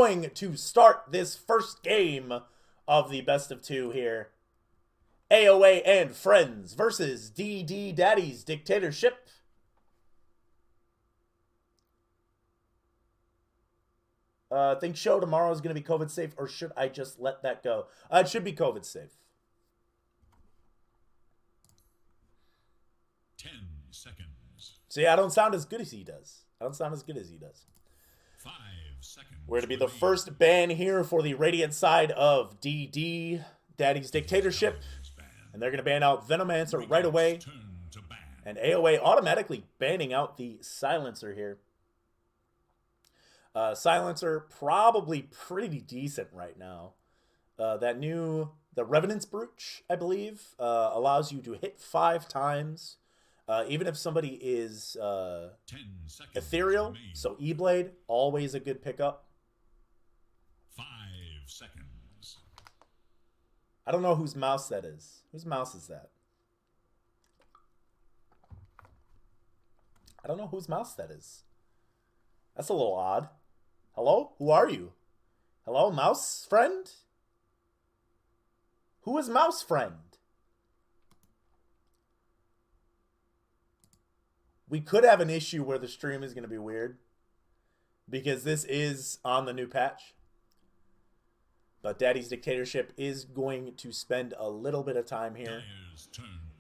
Going to start this first game of the best of two here. AoA and Friends versus DD Daddy's Dictatorship. Think show tomorrow is going to be COVID safe, or should I just let that go? It should be COVID safe. 10 seconds. See, I don't sound as good as he does. 5 seconds. We're going to be the first ban here for the Radiant side of DD Daddy's Dictatorship. And they're going to ban out Venomancer right away. And AoA automatically banning out the Silencer here. Silencer probably pretty decent right now. The Revenant's Brooch, I believe, allows you to hit 5 times. Even if somebody is ethereal, so E-Blade, always a good pickup. 5 seconds. I don't know whose mouse that is. Whose mouse is that? I don't know whose mouse that is. That's a little odd. Hello? Who are you? Hello, mouse friend? Who is mouse friend? We could have an issue where the stream is going to be weird, because this is on the new patch. But Daddy's Dictatorship is going to spend a little bit of time here.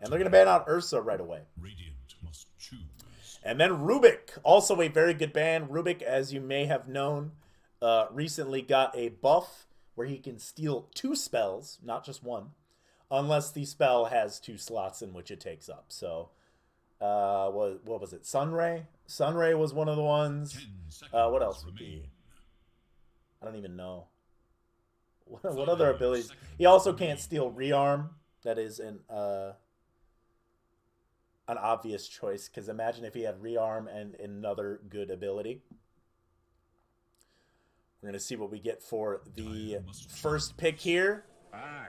And they're going to ban out Ursa right away. Radiant must choose. And then Rubik, also a very good ban. Rubik, as you may have known, recently got a buff where he can steal 2 spells, not just 1, unless the spell has 2 slots in which it takes up. So, what was it? Sunray? Sunray was one of the ones. What else would be? I don't even know. What other abilities? He also can't steal Rearm. That is an obvious choice, because imagine if he had Rearm and another good ability. We're going to see what we get for the first pick here.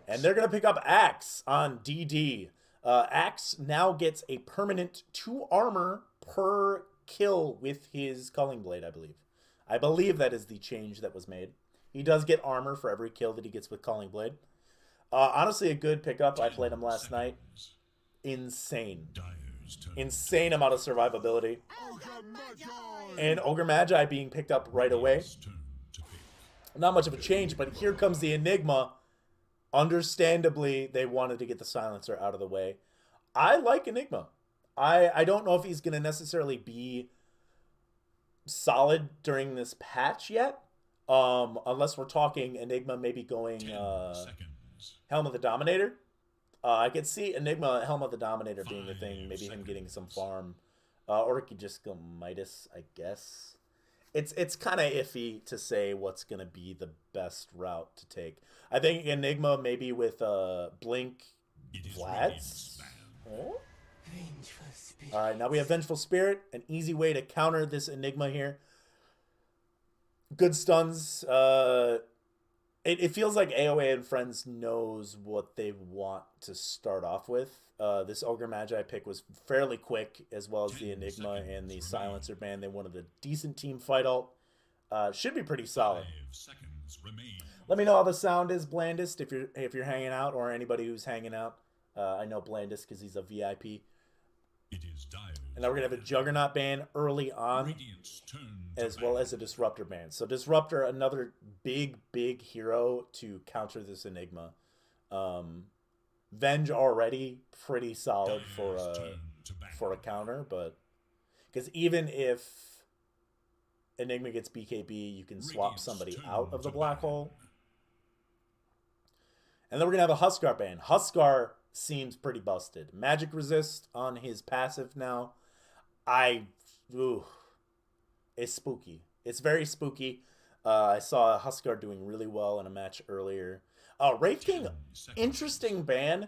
And they're going to pick up Axe on DD. Axe now gets a permanent 2 armor per kill with his Culling Blade, I believe. I believe that is the change that was made. He does get armor for every kill that he gets with Culling Blade. Honestly, a good pickup. I played him last night. Insane. Insane amount of survivability. And Ogre Magi being picked up right away. Not much of a change, but here comes the Enigma. Understandably, they wanted to get the Silencer out of the way. I like Enigma. I don't know if he's going to necessarily be solid during this patch yet. Unless we're talking Enigma maybe going Helm of the Dominator. I could see Enigma Helm of the Dominator being the thing. Maybe him getting some farm. Or it could just go Midas, I guess. It's kind of iffy to say what's going to be the best route to take. I think Enigma maybe with Blink Vlad's. Oh? Alright, now we have Vengeful Spirit. An easy way to counter this Enigma here. Good stuns. It feels like AoA and Friends knows what they want to start off with. This Ogre Magi pick was fairly quick, as well as the Enigma and the Silencer ban. They wanted a decent team fight ult. Should be pretty solid. 5 seconds remain. Let me know how the sound is, Blandest, if you're hanging out, or anybody who's hanging out. I know Blandest because he's a VIP. It is Dire's and now we're going to have a Juggernaut ban early on, as well as a Disruptor ban. So Disruptor, another big hero to counter this Enigma. Venge already pretty solid for a counter, but because even if Enigma gets BKB, you can swap somebody out of the black hole. And then we're going to have a Huskar ban. Huskar seems pretty busted. Magic resist on his passive now. It's spooky. It's very spooky. I saw Huskar doing really well in a match earlier. Wraith King, interesting ban.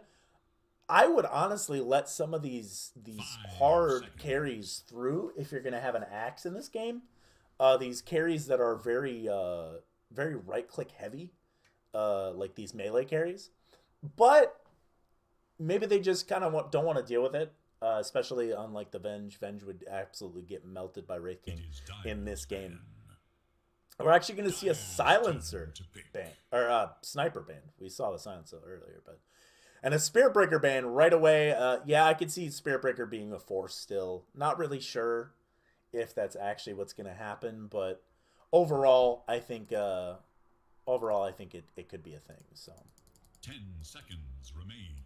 I would honestly let some of these hard carries through if you're going to have an Axe in this game. These carries that are very right-click heavy, like these melee carries. But maybe they just kind of don't want to deal with it, especially unlike the Venge. Venge would absolutely get melted by Wraith King in this game. We're actually going to see a Dire's silencer turn to pick. ban, or sniper ban. We saw the silencer earlier, but and a Spirit Breaker ban right away. Yeah, I could see Spirit Breaker being a force still. Not really sure if that's actually what's going to happen, but overall, I think it could be a thing. So 10 seconds remain.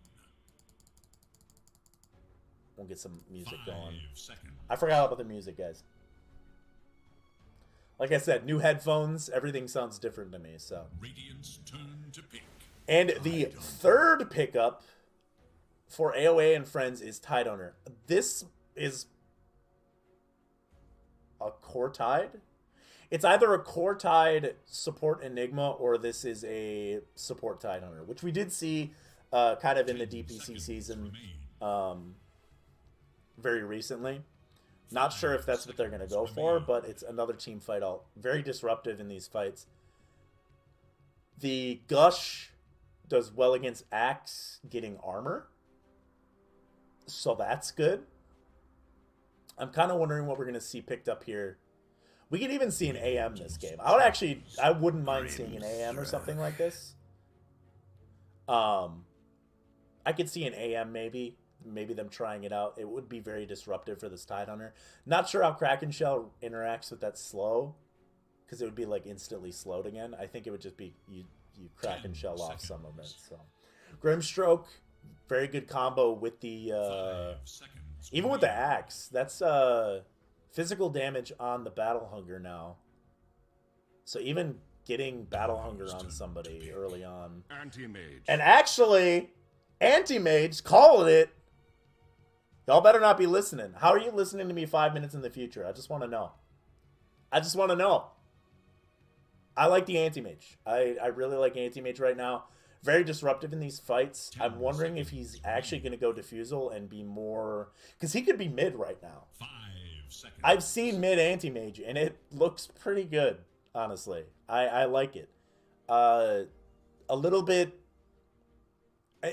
we'll get some music 5 going. seconds. I forgot about the music, guys. Like I said, new headphones, everything sounds different to me. So, Radiant's turn to pick. and the third pickup for AoA and Friends is Tidehunter. This is a core tide. It's either a core tide support Enigma or this is a support Tidehunter, which we did see kind of in the DPC season very recently. Not sure if that's what they're going to go for, but it's another team fight. All very disruptive in these fights. The Gush does well against Axe getting armor, so that's good. I'm kind of wondering what we're going to see picked up here. We could even see an AM this game. I wouldn't mind seeing an AM or something like this. I could see an AM maybe them trying it out. It would be very disruptive for this Tidehunter. Not sure how Kraken Shell interacts with that slow, because it would be like instantly slowed again. I think it would just be you Kraken Shell off some of it. So Grimstroke, very good combo with the even with the axe. That's physical damage on the Battle Hunger now. So even getting Battle Hunger on somebody early on. Anti-mage. And actually, Anti-Mage calling it. Y'all better not be listening. How are you listening to me 5 minutes in the future? I just want to know. I just want to know. I like the Anti-Mage. I really like Anti-Mage right now. Very disruptive in these fights. I'm wondering if he's actually going to go Diffusal and be more... Because he could be mid right now. 5 seconds. I've seen mid Anti-Mage, and it looks pretty good, honestly. I like it. A little bit...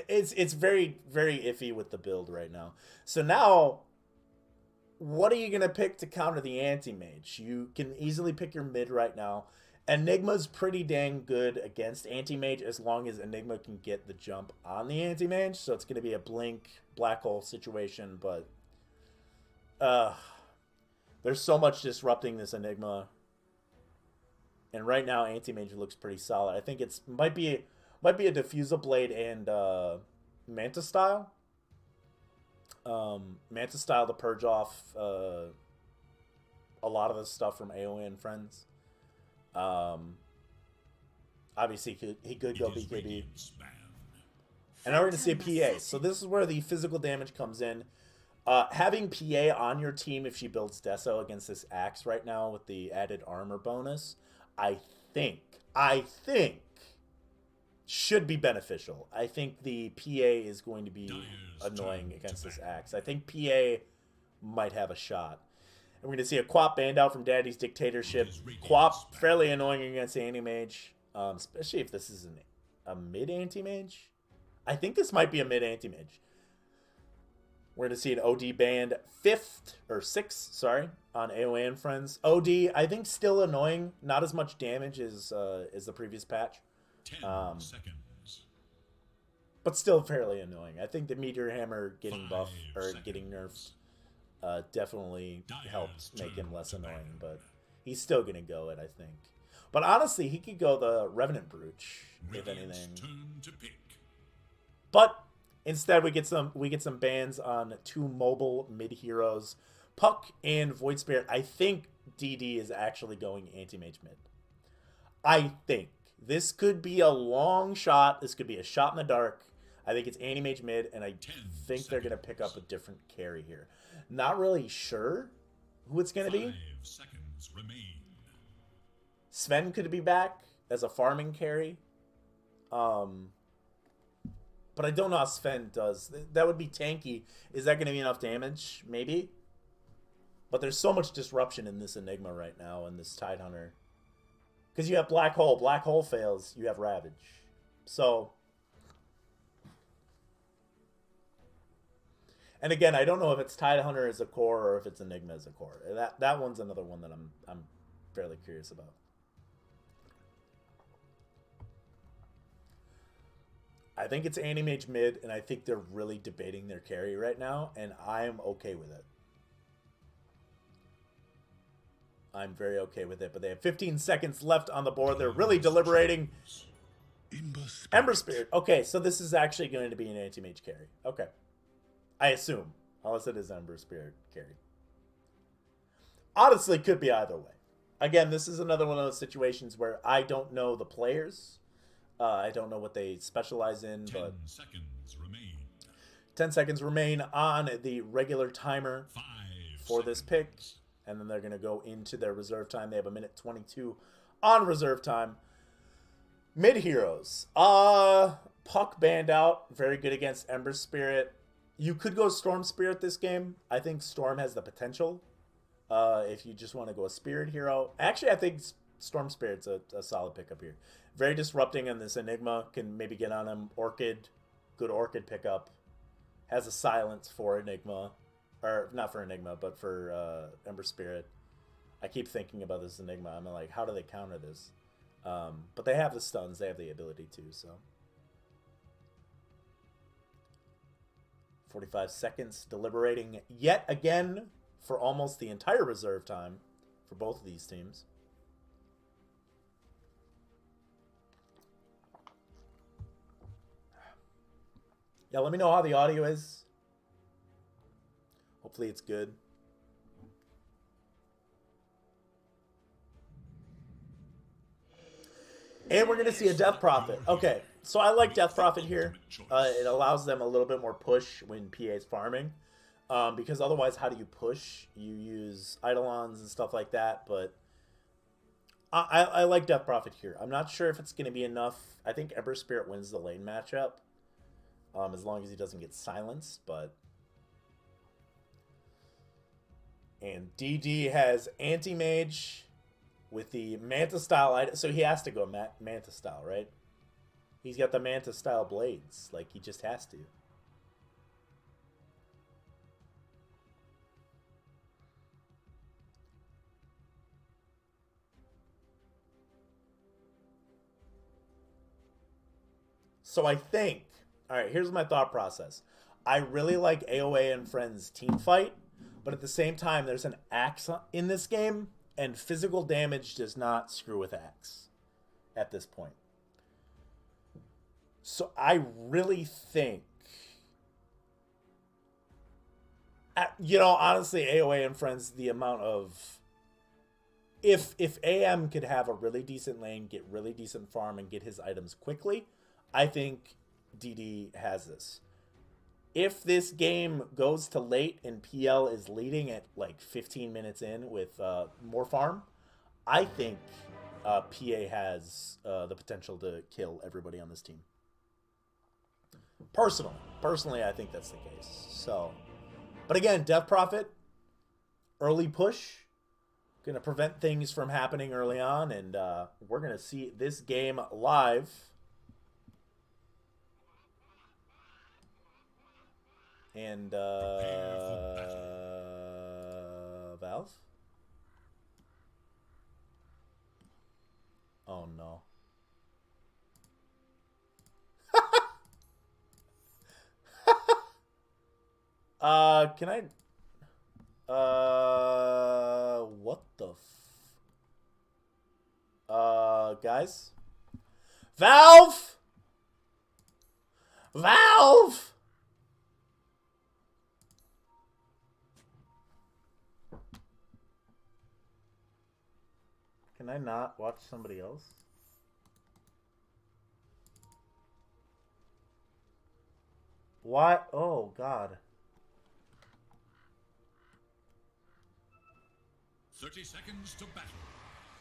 It's very, very iffy with the build right now. So now, what are you going to pick to counter the Anti-Mage? You can easily pick your mid right now. Enigma's pretty dang good against Anti-Mage as long as Enigma can get the jump on the Anti-Mage. So it's going to be a blink, black hole situation. But there's so much disrupting this Enigma. And right now, Anti-Mage looks pretty solid. I think it's might be a Diffusal Blade and Manta Style. Manta Style to purge off a lot of the stuff from AoA and Friends. Obviously, he could go BKB. And now we're going to see a PA. So this is where the physical damage comes in. Having PA on your team if she builds Deso against this Axe right now with the added armor bonus, I think should be beneficial. I think the PA is going to be annoying against this Axe. I think PA might have a shot. And we're going to see a Quap banned out from Daddy's Dictatorship. Quap, fairly annoying against Anti-Mage, especially if this is a mid Anti-Mage. I think this might be a mid Anti-Mage. We're going to see an OD banned 6th on AoA and Friends. OD, I think still annoying. Not as much damage as the previous patch. 10 seconds. But still fairly annoying. I think the Meteor Hammer getting buffed or getting nerfed definitely helps make him less annoying, but he's still gonna go it, I think. But honestly, he could go the Revenant Brooch, if anything. Turn to pick. But instead, we get some bans on 2 mobile mid heroes, Puck and Void Spirit. I think DD is actually going Anti-Mage mid. I think this could be a long shot. This could be a shot in the dark. I think it's Anti-Mage mid, and I think they're gonna pick up a different carry here. Not really sure who it's going to be. 5 seconds remain. Sven could be back as a farming carry. But I don't know how Sven does. That would be tanky. Is that going to be enough damage? Maybe. But there's so much disruption in this Enigma right now and this Tidehunter. Because you have Black Hole. Black Hole fails. You have Ravage. So... And again, I don't know if it's Tidehunter as a core or if it's Enigma as a core. That one's another one that I'm fairly curious about. I think it's Anti-Mage mid, and I think they're really debating their carry right now, and I'm okay with it. I'm very okay with it, but they have 15 seconds left on the board. They're really deliberating. Ember Spirit. Okay, so this is actually going to be an Anti-Mage carry. Okay. I assume. Unless it is Ember Spirit carry. Honestly, could be either way. Again, this is another one of those situations where I don't know the players. I don't know what they specialize in, but 10 seconds remain. 10 seconds remain on the regular timer 5 for this seconds. pick. And then they're going to go into their reserve time. They have 1:22 on reserve time. Mid heroes. Puck banned out. Very good against Ember Spirit. You could go Storm Spirit this game. I think Storm has the potential. If you just want to go a Spirit hero. Actually, I think Storm Spirit's a solid pickup here. Very disrupting on this Enigma. Can maybe get on him. Orchid. Good Orchid pickup. Has a silence for Enigma. Or, not for Enigma, but for Ember Spirit. I keep thinking about this Enigma. I'm like, how do they counter this? But they have the stuns. They have the ability to, so. 45 seconds. Deliberating yet again for almost the entire reserve time for both of these teams. Yeah, let me know how the audio is. Hopefully it's good. And we're going to see a Death Prophet. Okay, so I like Death Prophet here. It allows them a little bit more push when PA is farming. Because otherwise, how do you push? You use Eidolons and stuff like that. But I like Death Prophet here. I'm not sure if it's going to be enough. I think Ember Spirit wins the lane matchup. As long as he doesn't get silenced. But... And DD has Anti-Mage with the Manta style item. So he has to go Manta style, right? He's got the Manta style blades. Like, he just has to. So I think, all right, here's my thought process. I really like AoA and Friends team fight. But at the same time, there's an axe in this game, and physical damage does not screw with axe at this point. So I really think, you know, honestly, AoA and Friends, the amount of, if AM could have a really decent lane, get really decent farm, and get his items quickly, I think DD has this. If this game goes to late and PL is leading at like 15 minutes in with more farm, I think PA has the potential to kill everybody on this team. Personally, I think that's the case. So, but again, Death Prophet, early push, gonna prevent things from happening early on, and we're gonna see this game live. And Valve? Oh no. Can I what the guys? Valve! Valve! Can I not watch somebody else? What? Oh, God. 30 seconds to battle.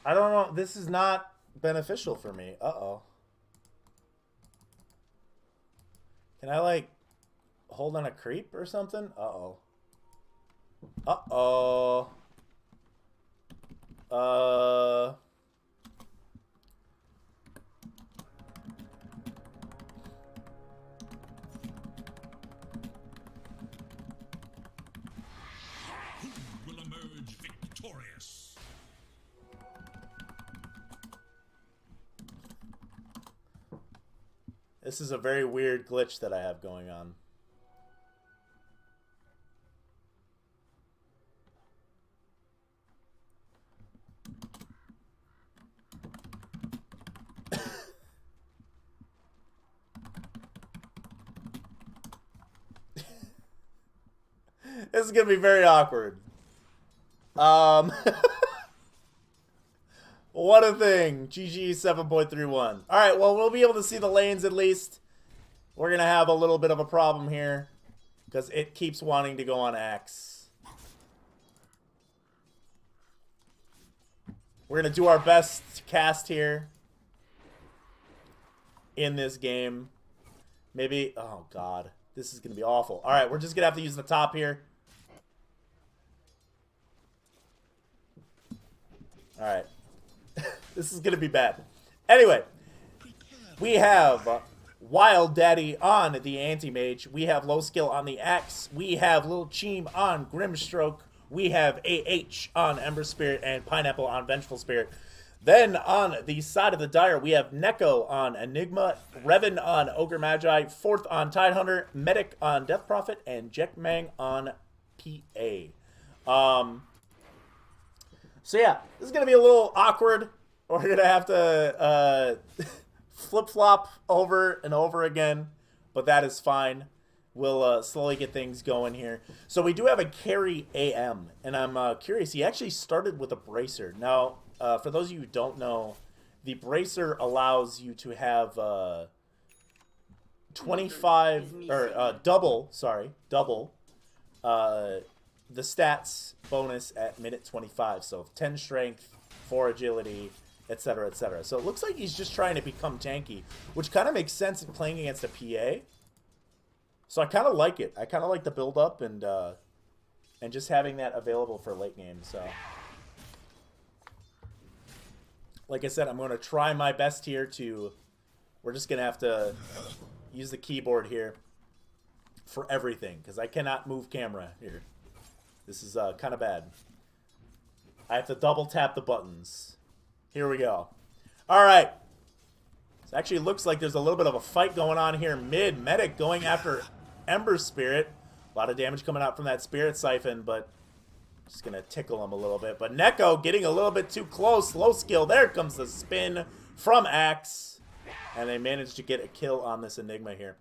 I don't know. This is not beneficial for me. Uh-oh. Can I, like, hold on a creep or something? Uh-oh. Uh-oh. Who will emerge victorious? This is a very weird glitch that I have going on. This is going to be very awkward. What a thing. GG 7.31. Alright, well, we'll be able to see the lanes at least. We're going to have a little bit of a problem here because it keeps wanting to go on Axe. We're going to do our best to cast here in this game. Maybe, oh god, this is going to be awful. Alright, we're just going to have to use the top here. Alright. This is going to be bad. Anyway, we have Wild Daddy on the Anti-Mage. We have Low Skill on the Axe. We have Lil Cheem on Grimstroke. We have AH on Ember Spirit and Pineapple on Vengeful Spirit. Then on the side of the Dire, we have Neko on Enigma, Revan on Ogre Magi, Fourth on Tidehunter, Medic on Death Prophet, and Jackmang on PA. So yeah, this is going to be a little awkward. We're going to have to flip-flop over and over again, but that is fine. We'll slowly get things going here. So we do have a carry AM, and I'm curious. He actually started with a bracer. Now, for those of you who don't know, the bracer allows you to have 25, or double the stats bonus at minute 25. So 10 strength, 4 agility, etc., etc. So it looks like he's just trying to become tanky, which kind of makes sense in playing against a PA. So I kind of like it. I kind of like the build up and just having that available for late game. So like I said, I'm going to try my best here to. We're just going to have to use the keyboard here for everything because I cannot move camera here. This is kind of bad. I have to double tap the buttons. Here we go. All right. It actually looks like there's a little bit of a fight going on here mid. Medic going after Ember Spirit. A lot of damage coming out from that Spirit Siphon, but just going to tickle him a little bit. But Neko getting a little bit too close. Low skill. There comes the spin from Axe. And they managed to get a kill on this Enigma here.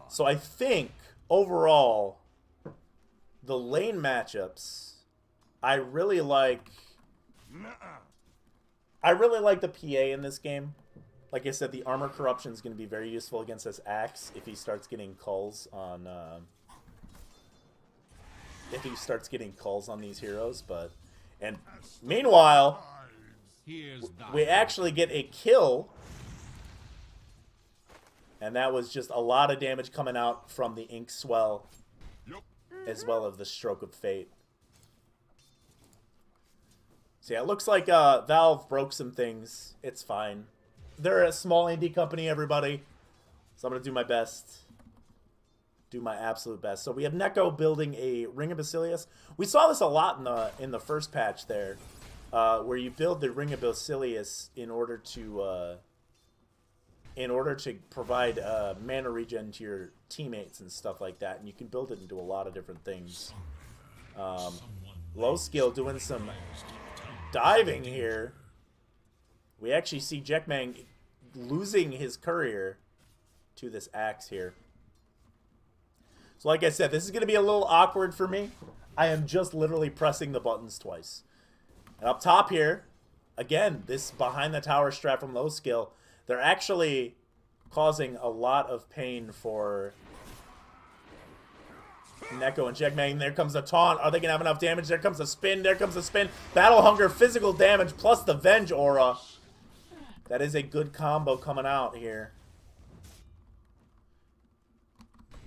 So I think, overall, the lane matchups, I really like the PA in this game. Like I said, the armor corruption is going to be very useful against this Axe if he starts getting calls on these heroes. And meanwhile, we actually get a kill. And that was just a lot of damage coming out from the Ink Swell, as well as the Stroke of Fate. So yeah, it looks like Valve broke some things. It's fine. They're a small indie company, everybody. So I'm going to do my best. Do my absolute best. So we have Neko building a Ring of Basilius. We saw this a lot in the first patch there, where you build the Ring of Basilius in order to provide mana regen to your teammates and stuff like that. And you can build it into a lot of different things. Low skill doing some diving here. We actually see Jackmang losing his courier to this Axe here. So like I said, this is going to be a little awkward for me. I am just literally pressing the buttons twice. And up top here, again, this behind the tower strat from low skill, they're actually causing a lot of pain for Neko and Jackmang. There comes the taunt. Are they going to have enough damage? There comes the spin. There comes the spin. Battle Hunger, physical damage, plus the Venge Aura. That is a good combo coming out here.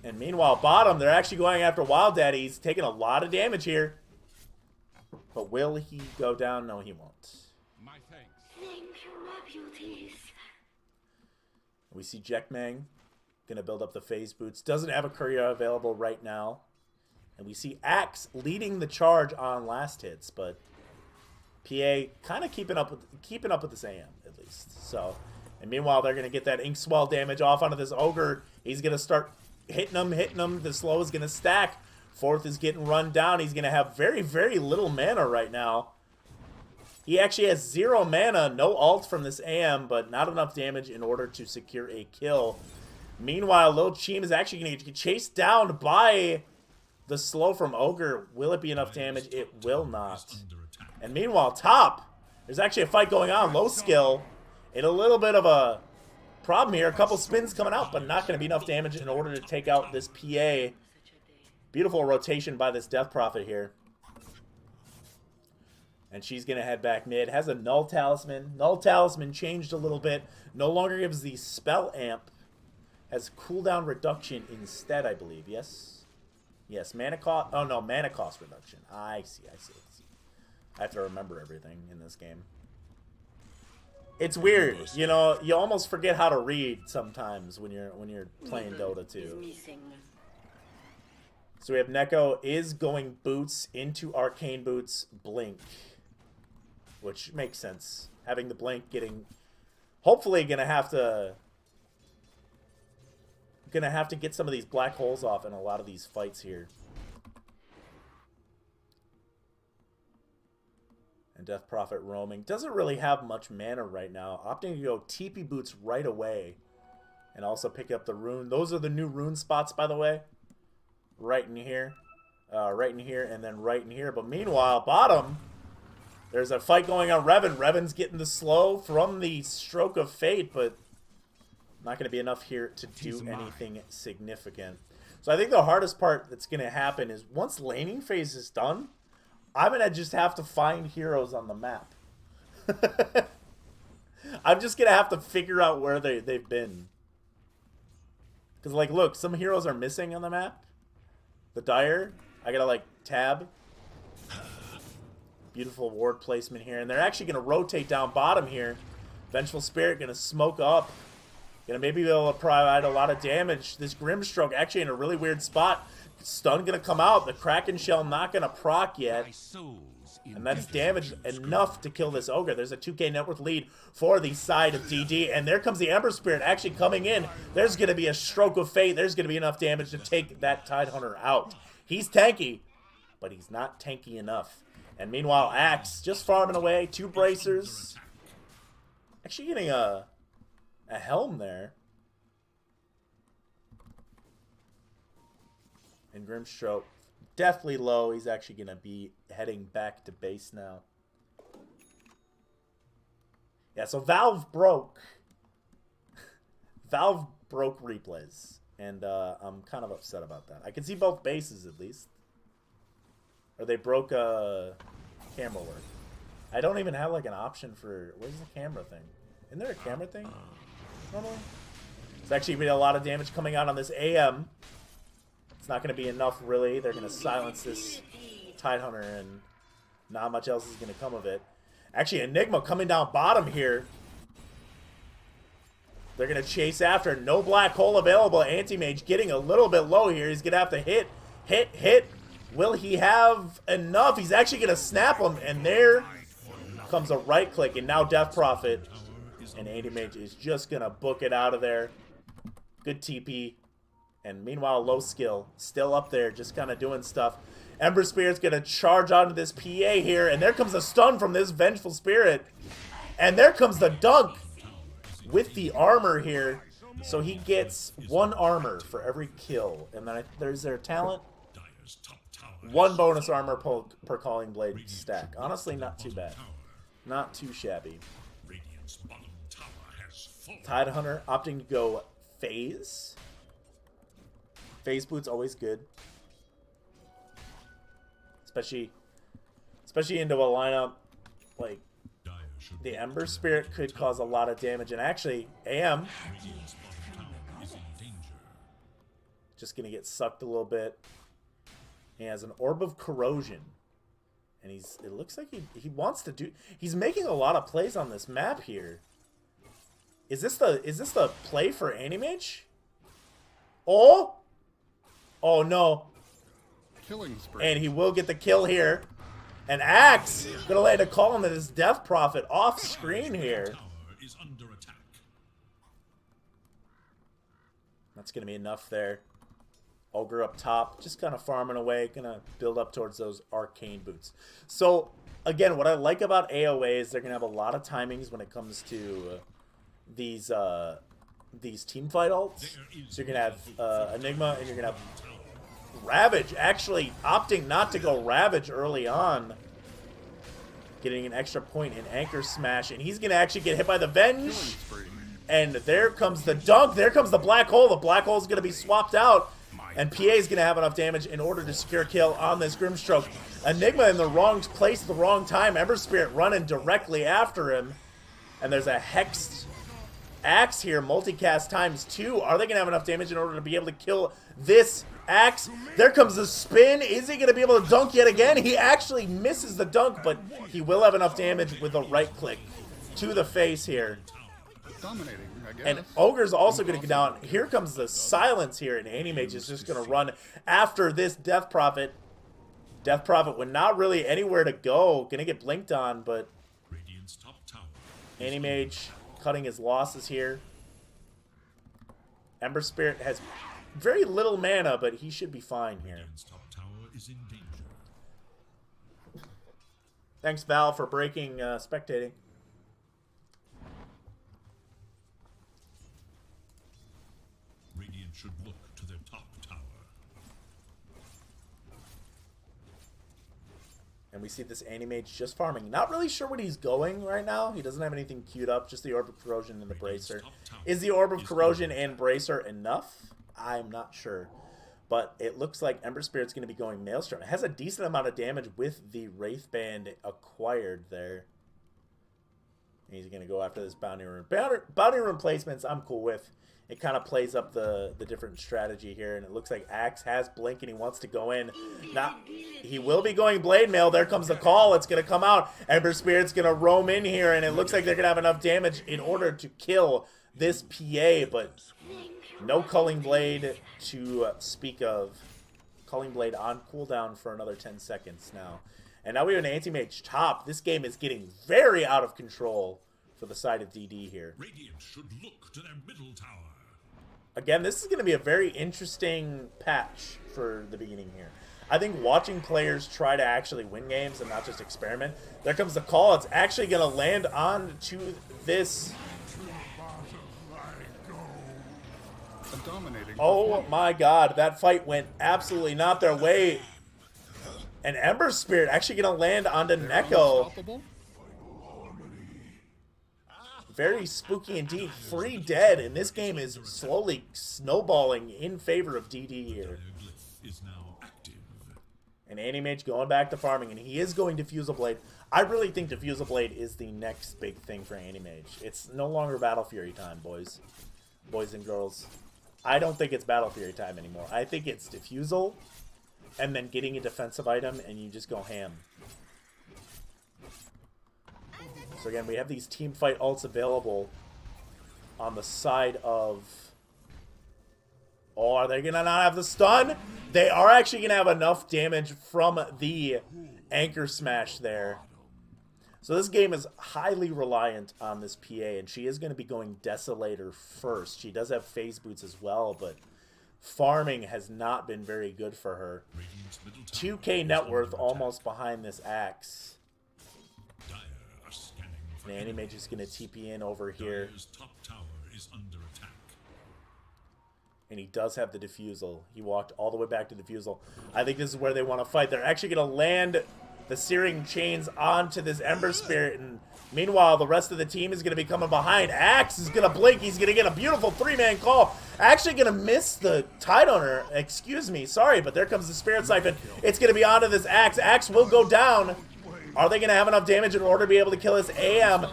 And meanwhile, bottom, they're actually going after Wild Daddy. He's taking a lot of damage here. But will he go down? No, he won't. My thanks. Thank you, my beauties. We see Jackmang going to build up the phase boots. Doesn't have a courier available right now. And we see Axe leading the charge on last hits, but PA kind of keeping up with this AM at least. So, and meanwhile they're gonna get that ink swell damage off onto this ogre. He's gonna start hitting him. The slow is gonna stack. Fourth is getting run down. He's gonna have very, very little mana right now. He actually has 0 mana, no ult from this AM, but not enough damage in order to secure a kill. Meanwhile, Lil Cheem is actually going to get chased down by the slow from Ogre. Will it be enough damage? It will not. And meanwhile, top, there's actually a fight going on. Low skill, and a little bit of a problem here. A couple spins coming out, but not going to be enough damage in order to take out this PA. Beautiful rotation by this Death Prophet here. And she's going to head back mid. Has a Null Talisman. Null Talisman changed a little bit. No longer gives the spell amp. Has cooldown reduction instead, I believe. Yes? Yes, mana cost. Oh, no, mana cost reduction. I see. I have to remember everything in this game. It's weird. You know, you almost forget how to read sometimes when you're playing Dota 2. So we have Neko is going boots into Arcane Boots Blink. Which makes sense. Having the Blink getting... Hopefully gonna have to get some of these black holes off in a lot of these fights here. And Death Prophet roaming. Doesn't really have much mana right now. Opting to go TP Boots right away. And also pick up the rune. Those are the new rune spots, by the way. Right in here. Right in here and then right in here. But meanwhile, bottom... There's a fight going on Revan. Revan's getting the slow from the Stroke of Fate, but not going to be enough here to do anything significant. So I think the hardest part that's going to happen is once laning phase is done, I'm going to just have to find heroes on the map. I'm just going to have to figure out where they've been. Because, like, look, some heroes are missing on the map. The Dire, I got to, like, tab. Beautiful ward placement here. And they're actually going to rotate down bottom here. Vengeful Spirit going to smoke up. Going to maybe be able to provide a lot of damage. This Grimstroke actually in a really weird spot. Stun going to come out. The Kraken Shell not going to proc yet. And that's damage enough to kill this Ogre. There's a 2k net worth lead for the side of DD. And there comes the Ember Spirit actually coming in. There's going to be a Stroke of Fate. There's going to be enough damage to take that Tidehunter out. He's tanky, but he's not tanky enough. And meanwhile, Axe just farming away. 2 bracers. Actually getting a helm there. And Grimstroke definitely low. He's actually going to be heading back to base now. Yeah, so Valve broke. Valve broke replays. And I'm kind of upset about that. I can see both bases at least. Or they broke camera work. I don't even have like an option for... Where's the camera thing? Isn't there a camera thing? Normally? It's actually been a lot of damage coming out on this AM. It's not going to be enough really. They're going to silence this Tidehunter and not much else is going to come of it. Actually, Enigma coming down bottom here. They're going to chase after. No black hole available. Anti-Mage getting a little bit low here. He's going to have to hit. Will he have enough? He's actually going to snap him, and there comes a right click, and now Death Prophet and Anti-Mage is just going to book it out of there. Good TP, and meanwhile, low skill, still up there, just kind of doing stuff. Ember Spirit's going to charge onto this PA here, and there comes a stun from this Vengeful Spirit, and there comes the dunk with the armor here, so he gets 1 armor for every kill, and then there's their talent. 1 bonus armor per Calling Blade stack. Honestly, not too bad. Not too shabby. Tidehunter opting to go Phase. Phase Boot's always good. Especially into a lineup like the Ember Spirit could cause a lot of damage. And actually, AM just going to get sucked a little bit. He has an Orb of Corrosion. And it looks like he wants to do... He's making a lot of plays on this map here. Is this the play for Anti-Mage? Oh! Oh no. Killing spree. And he will get the kill here. And Axe gonna land a call into this Death Prophet off screen here. Tower is under attack. That's gonna be enough there. Ogre up top, just kind of farming away, gonna build up towards those arcane boots. So again, what I like about AoA is they're gonna have a lot of timings when it comes to these team fight ults. So you're gonna have Enigma, and you're gonna have Ravage actually opting not to go Ravage early on, getting an extra point in Anchor Smash, and he's gonna actually get hit by the Venge. And there comes the dunk. There comes the black hole. The black hole is gonna be swapped out, and PA is gonna have enough damage in order to secure a kill on this Grimstroke. Enigma in the wrong place at the wrong time. Ember Spirit running directly after him, and there's a hexed Axe here, multicast ×2. Are they gonna have enough damage in order to be able to kill this Axe? There comes the spin. Is he gonna be able to dunk yet again? He actually misses the dunk, but he will have enough damage with a right click to the face here. Dominating, I guess. And Ogre's also gonna go down. Here comes the silence here, and Animage is just gonna run after this Death Prophet. Death Prophet with not really anywhere to go. Gonna get blinked on, but Radiant's top tower. Animage cutting his losses here. Ember Spirit has very little mana, but he should be fine here. Radiant's top tower is in danger. Thanks, Val, for breaking spectating. Radiant should look to their top tower. And we see this Animage just farming. Not really sure what he's going right now. He doesn't have anything queued up, just the Orb of Corrosion and the Bracer. Is the Orb of Corrosion and Bracer enough? I'm not sure. But it looks like Ember Spirit's going to be going Maelstrom. It has a decent amount of damage with the Wraith Band acquired there. He's going to go after this Bounty Room. Bounty Room placements I'm cool with. It kind of plays up the different strategy here, and it looks like Axe has Blink, and he wants to go in. Now, he will be going Blade Mail. There comes the call. It's going to come out. Ember Spirit's going to roam in here, and it looks like they're going to have enough damage in order to kill this PA, but no Culling Blade to speak of. Culling Blade on cooldown for another 10 seconds now. And now we have an Anti-Mage top. This game is getting very out of control for the side of DD here. Radiant should look to their middle tower. Again, this is going to be a very interesting patch for the beginning here. I think watching players try to actually win games and not just experiment. There comes the call. It's actually going to land on to this. Oh my god, that fight went absolutely not their way. And Ember Spirit actually going to land onto Neko. Very spooky indeed. Free dead, and this game is slowly snowballing in favor of DD here. Glyph is now active. And Animage going back to farming, and he is going Diffusal Blade. I really think Diffusal Blade is the next big thing for Animage. It's no longer Battle Fury time, boys. Boys and girls. I don't think it's Battle Fury time anymore. I think it's Diffusal, and then getting a defensive item, and you just go ham. So again, we have these team fight ults available on the side of... Oh, are they going to not have the stun? They are actually going to have enough damage from the Anchor Smash there. So this game is highly reliant on this PA, and she is going to be going Desolator first. She does have Phase Boots as well, but farming has not been very good for her. 2K net worth almost behind this Axe. And Animage is going to TP in over here. Top tower is under attack. And he does have the Diffusal. He walked all the way back to the Diffusal. I think this is where they want to fight. They're actually going to land the Searing Chains onto this Ember Spirit. And meanwhile, the rest of the team is going to be coming behind. Axe is going to blink. He's going to get a beautiful 3-man call. Actually going to miss the Tide Owner. Excuse me. Sorry, but there comes the Spirit Siphon. It's going to be onto this Axe. Axe will go down. Are they going to have enough damage in order to be able to kill this AM?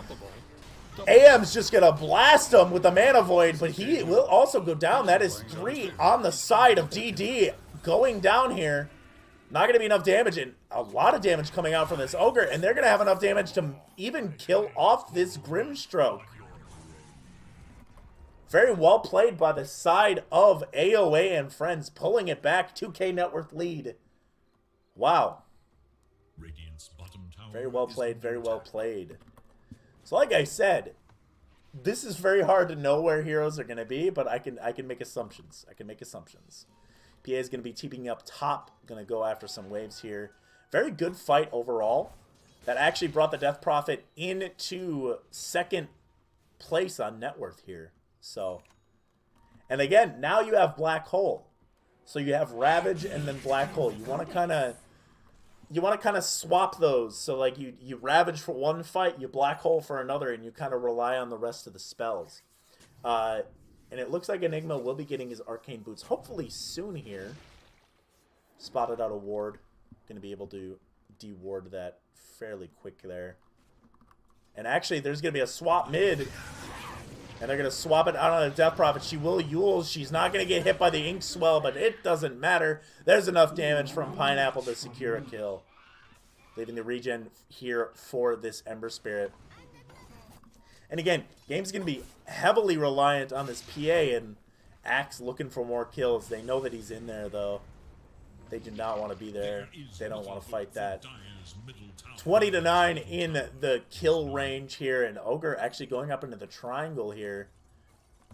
AM's just going to blast him with the Mana Void, but he will also go down. That is 3 on the side of DD going down here. Not going to be enough damage, and a lot of damage coming out from this Ogre, and they're going to have enough damage to even kill off this Grimstroke. Very well played by the side of AoA and Friends, pulling it back. 2K net worth lead. Wow. Radiant's bottom tower Very well is played, under very well attack. played. So like I said, this is very hard to know where heroes are going to be, but I can make assumptions. I can make assumptions. PA is going to be TPing up top, going to go after some waves here. Very good fight overall. That actually brought the Death Prophet into second place on net worth here. So, and again, now you have Black Hole. So you have Ravage and then Black Hole. You want to kind of swap those. So like you Ravage for one fight, you Black Hole for another, and you kind of rely on the rest of the spells. And it looks like Enigma will be getting his Arcane Boots hopefully soon here. Spotted out a ward. Going to be able to de-ward that fairly quick there. And actually, there's going to be a swap mid. And they're going to swap it out on the Death Prophet. She will Yule. She's not going to get hit by the Ink Swell, but it doesn't matter. There's enough damage from Pineapple to secure a kill. Leaving the regen here for this Ember Spirit. And again, game's going to be heavily reliant on this PA, and Axe looking for more kills. They know that he's in there, though. They do not want to be there. They don't want to fight that. 20-9 in the kill range here, and Ogre actually going up into the triangle here.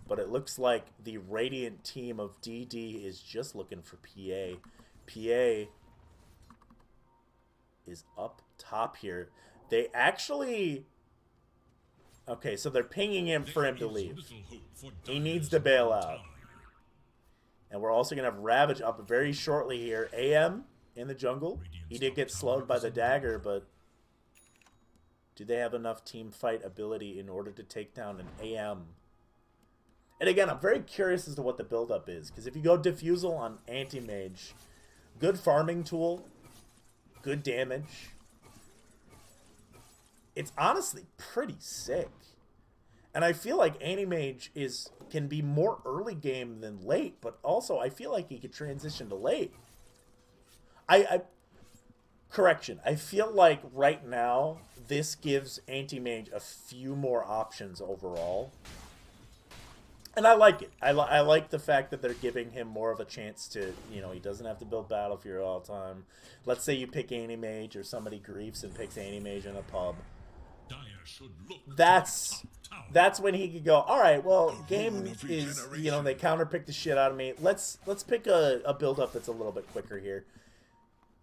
But it looks like the Radiant team of DD is just looking for PA. PA is up top here. They actually... Okay, so they're pinging him for him to leave. He needs to bail out. And we're also going to have Ravage up very shortly here. AM in the jungle. He did get slowed by the dagger, but do they have enough team fight ability in order to take down an AM? And again, I'm very curious as to what the buildup is. Because if you go Diffusal on Anti-Mage, good farming tool, good damage. It's honestly pretty sick. And I feel like Anti-Mage can be more early game than late, but also I feel like he could transition to late. Correction. I feel like right now this gives Anti-Mage a few more options overall. And I like it. I like the fact that they're giving him more of a chance to, you know, he doesn't have to build Battlefield all the time. Let's say you pick Anti-Mage or somebody griefs and picks Anti-Mage in a pub. That's when he could go, all right, well, game is, you know, they counterpick the shit out of me. Let's pick a build-up that's a little bit quicker here.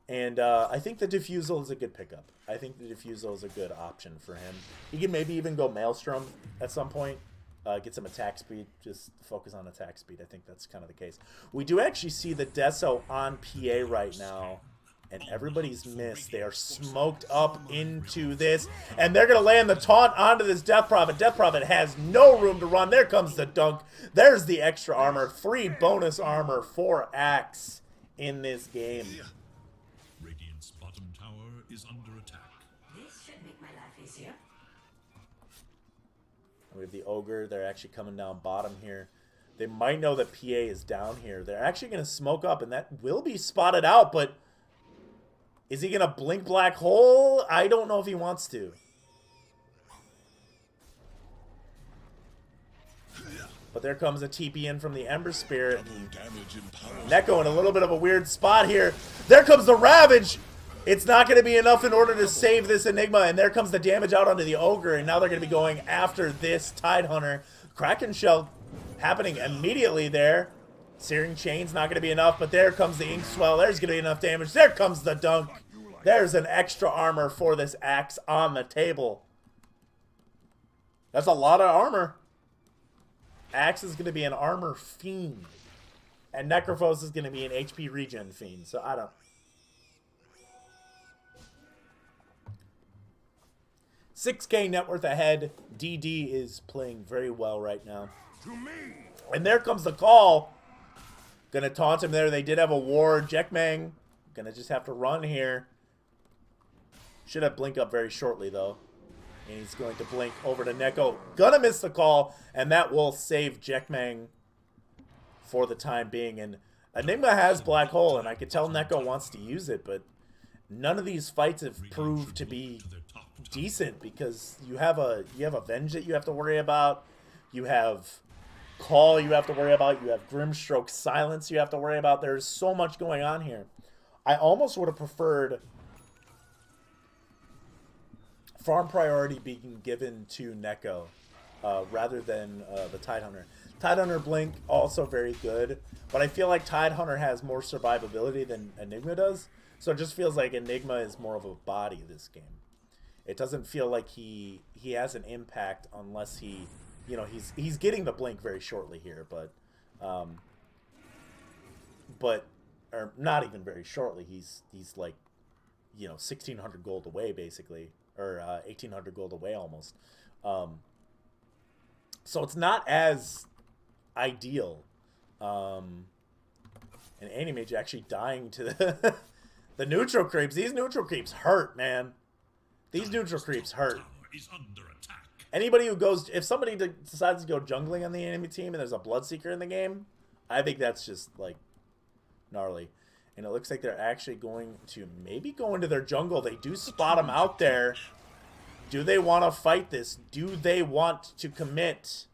And I think the Diffusal is a good pickup. I think the Diffusal is a good option for him. He can maybe even go Maelstrom at some point. Get some attack speed. Just focus on attack speed. I think that's kind of the case. We do actually see the Deso on PA right now. And everybody's missed. They are smoked up into this. And they're going to land the taunt onto this Death Prophet. Death Prophet has no room to run. There comes the dunk. There's the extra armor. Free bonus armor for Axe in this game. Radiant's bottom tower is under attack. This should make my life easier. We have the Ogre. They're actually coming down bottom here. They might know that PA is down here. They're actually going to smoke up, and that will be spotted out, but... Is he going to blink Black Hole? I don't know if he wants to. But there comes a TP in from the Ember Spirit. Neko in a little bit of a weird spot here. There comes the Ravage. It's not going to be enough in order to save this Enigma. And there comes the damage out onto the Ogre. And now they're going to be going after this Tidehunter. Kraken Shell happening immediately there. Searing Chain's not going to be enough, but there comes the Ink Swell. There's going to be enough damage. There comes the dunk. There's an extra armor for this Axe on the table. That's a lot of armor. Axe is going to be an armor fiend. And Necrophos is going to be an HP regen fiend. So I don't... 6K net worth ahead. DD is playing very well right now. And there comes the call. Gonna taunt him there. They did have a ward. Jackmang gonna just have to run here. Should have blink up very shortly though. And he's going to blink over to Neko. Gonna miss the call, and that will save Jackmang for the time being. And Enigma has Black Hole, and I could tell Neko wants to use it, but none of these fights have proved to be decent because you have a Venge that you have to worry about. You have Call you have to worry about. You have Grimstroke Silence you have to worry about. There's so much going on here. I almost would have preferred farm priority being given to Neko rather than the Tidehunter. Tidehunter Blink also very good, but I feel like Tidehunter has more survivability than Enigma does, so it just feels like Enigma is more of a body this game. It doesn't feel like he has an impact unless he, you know, he's getting the Blink very shortly here, but or not even very shortly. He's like, you know, 1,600 gold away basically, or 1,800 gold away almost. So it's not as ideal. And Animage actually dying to the, the neutral creeps. These neutral creeps hurt, man. These neutral creeps hurt. Anybody who goes, if somebody decides to go jungling on the enemy team and there's a Bloodseeker in the game, I think that's just like gnarly. And it looks like they're actually going to maybe go into their jungle. They do spot them out there. Do they want to fight this? Do they want to commit?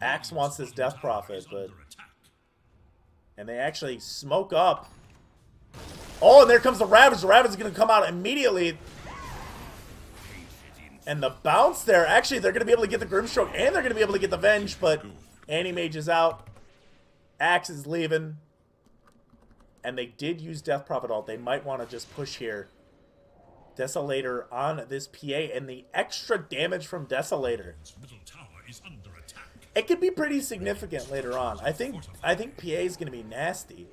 Axe wants this Death Prophet, but... And they actually smoke up. Oh, and there comes the Ravage. The Ravage is going to come out immediately. And the bounce there. Actually, they're going to be able to get the Grimstroke, and they're going to be able to get the Venge, but Animage is out. Axe is leaving. And they did use Death Prophet ult. They might want to just push here. Desolator on this PA, and the extra damage from Desolator. It could be pretty significant later on. I think PA is going to be nasty.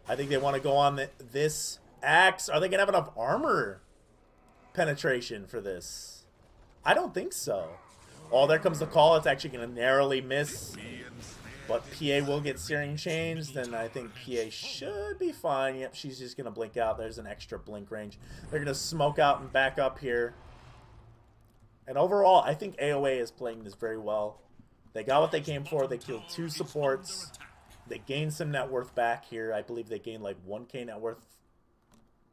I think they want to go on this Axe. Are they going to have enough armor penetration for this? I don't think so. Oh, there comes the call. It's actually going to narrowly miss. But PA will get Searing changed, and I think PA should be fine. Yep, she's just going to blink out. There's an extra blink range. They're going to smoke out and back up here. And overall, I think AoA is playing this very well. They got what they came for. They killed 2 supports. They gained some net worth back here. I believe they gained like 1k net worth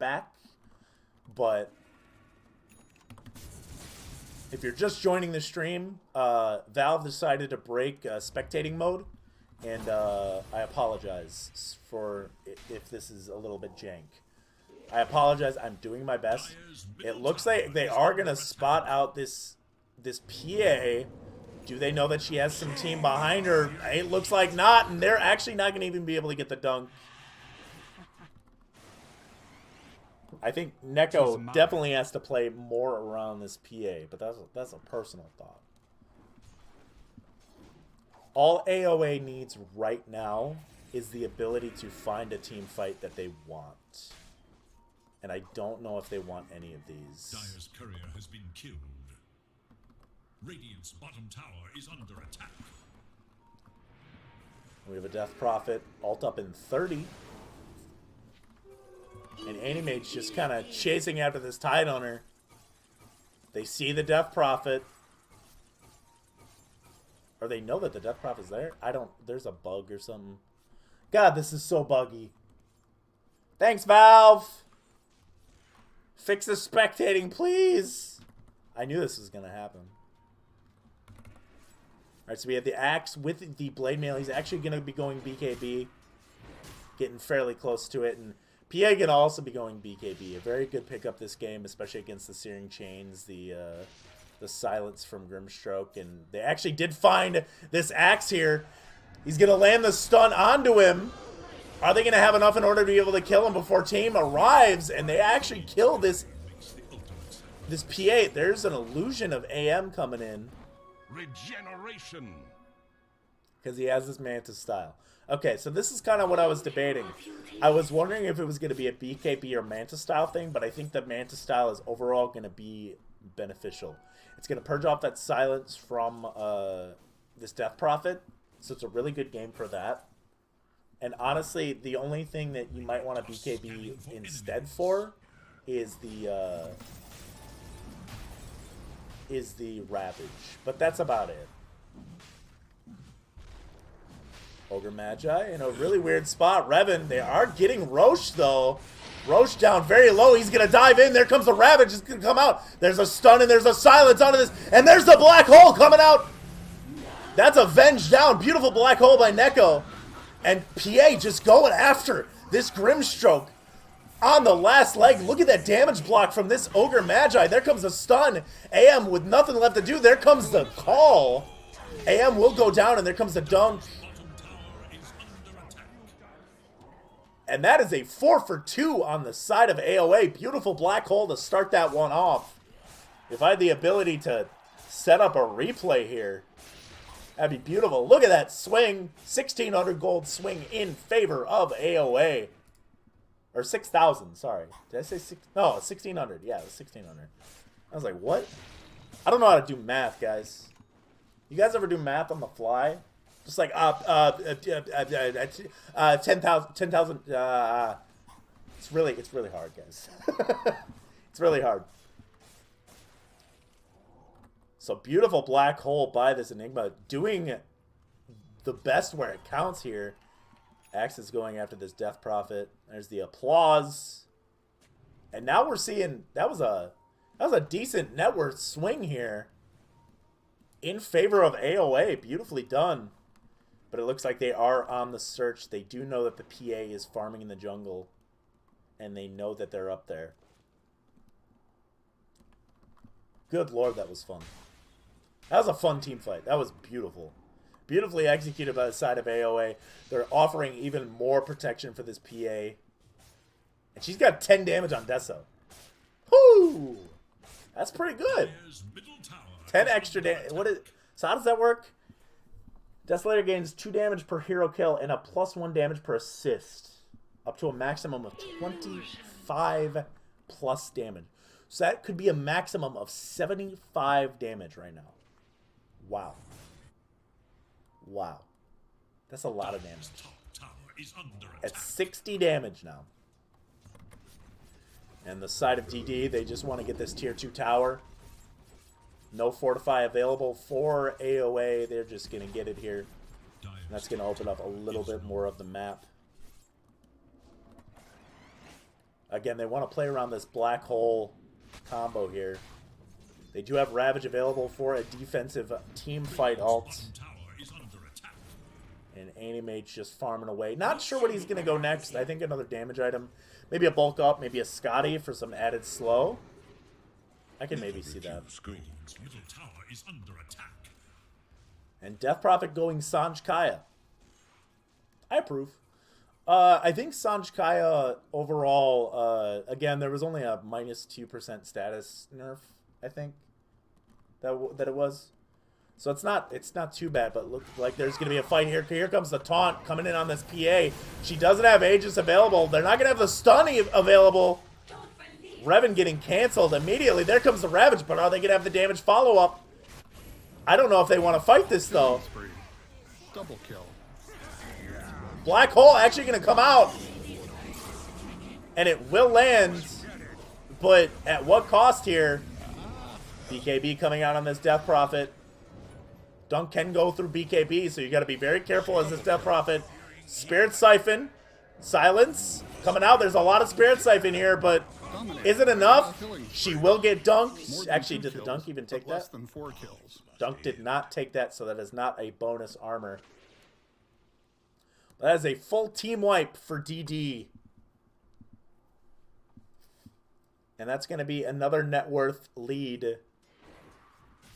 back. But if you're just joining the stream, Valve decided to break spectating mode. And I apologize for if this is a little bit jank. I apologize. I'm doing my best. It looks like they are going to spot out this PA. Do they know that she has some team behind her? It looks like not, and they're actually not going to even be able to get the dunk. I think Neko definitely has to play more around this PA, but that's a personal thought. All AoA needs right now is the ability to find a team fight that they want. And I don't know if they want any of these. Dire's courier has been killed. Radiant's bottom tower is under attack. We have a Death Prophet, ult up in 30. And Animage just kind of chasing after this Tidehunter. They see the Death Prophet. Or they know that the Death Prophet's there. There's a bug or something. God, this is so buggy. Thanks, Valve. Fix the spectating, please. I knew this was going to happen. Alright, so we have the Axe with the Blade Mail. He's actually going to be going BKB. Getting fairly close to it. And PA can also be going BKB. A very good pickup this game, especially against the Searing Chains, the silence from Grimstroke. And they actually did find this Axe here. He's going to land the stun onto him. Are they going to have enough in order to be able to kill him before team arrives? And they actually kill this PA. There's an illusion of AM coming in. Regeneration. Because he has this Mantis style. Okay, so this is kind of what I was debating. I was wondering if it was going to be a BKB or Mantis style thing, but I think the Mantis style is overall going to be beneficial. It's going to purge off that silence from this Death Prophet, so it's a really good game for that. And honestly, the only thing that you might want to BKB instead for is the Ravage. But that's about it. Ogre Magi in a really weird spot. Revan, they are getting Roche, though. Roche down very low. He's going to dive in. There comes the Ravage. It's going to come out. There's a stun and there's a silence onto this. And there's the black hole coming out. That's a Venge down. Beautiful black hole by Neko. And PA just going after this Grimstroke. On the last leg, look at that damage block from this Ogre Magi. There comes a stun. AM with nothing left to do. There comes the call. AM will go down, and there comes the dunk. And that is a 4 for 2 on the side of AoA. Beautiful black hole to start that one off. If I had the ability to set up a replay here, that'd be beautiful. Look at that swing. 1,600 gold swing in favor of AoA. Or 6,000, sorry. Did I say 6? No, 1,600. Yeah, it was 1,600. I was like, what? I don't know how to do math, guys. You guys ever do math on the fly? Just like, 10,000, 10,000, it's really hard, guys. It's really hard. So beautiful black hole by this Enigma, doing the best where it counts here. Axe is going after this Death Prophet. There's the applause. And now we're seeing that was a decent net worth swing here in favor of AoA. Beautifully done. But it looks like they are on the search. They do know that the PA is farming in the jungle. And they know that they're up there. Good lord, that was fun. That was a fun team fight. That was beautiful. Beautifully executed by the side of AoA. They're offering even more protection for this PA. And she's got 10 damage on Deso. Whoo! That's pretty good. 10 extra damage. So how does that work? Desolator gains 2 damage per hero kill and a +1 damage per assist. Up to a maximum of 25 plus damage. So that could be a maximum of 75 damage right now. Wow. Wow. That's a lot of damage. At 60 damage now. And the side of DD, they just want to get this tier 2 tower. No fortify available for AoA. They're just going to get it here. And that's going to open up a little bit more of the map. Again, they want to play around this black hole combo here. They do have Ravage available for a defensive team fight ult. And Animate's just farming away. Not sure what he's going to go next. I think another damage item. Maybe a bulk up. Maybe a Scotty for some added slow. I can maybe see that. And Death Prophet going Sanj Kaya. I approve. I think Sanj Kaya overall, again, there was only a -2% status nerf, I think, that it was. So it's not too bad, but look like there's going to be a fight here. Here comes the taunt coming in on this PA. She doesn't have Aegis available. They're not going to have the stun available. Revan getting canceled immediately. There comes the Ravage, but are they going to have the damage follow-up? I don't know if they want to fight this, though. Double kill. Black hole actually going to come out. And it will land. But at what cost here? BKB coming out on this Death Prophet. Dunk can go through BKB, so you got to be very careful as this Death Prophet. Spirit Siphon. Silence. Coming out. There's a lot of Spirit Siphon here, but is it enough? She will get dunked. Actually, did the dunk even take that? Less than 4 kills. Dunk did not take that, so that is not a bonus armor. That is a full team wipe for DD. And that's going to be another net worth lead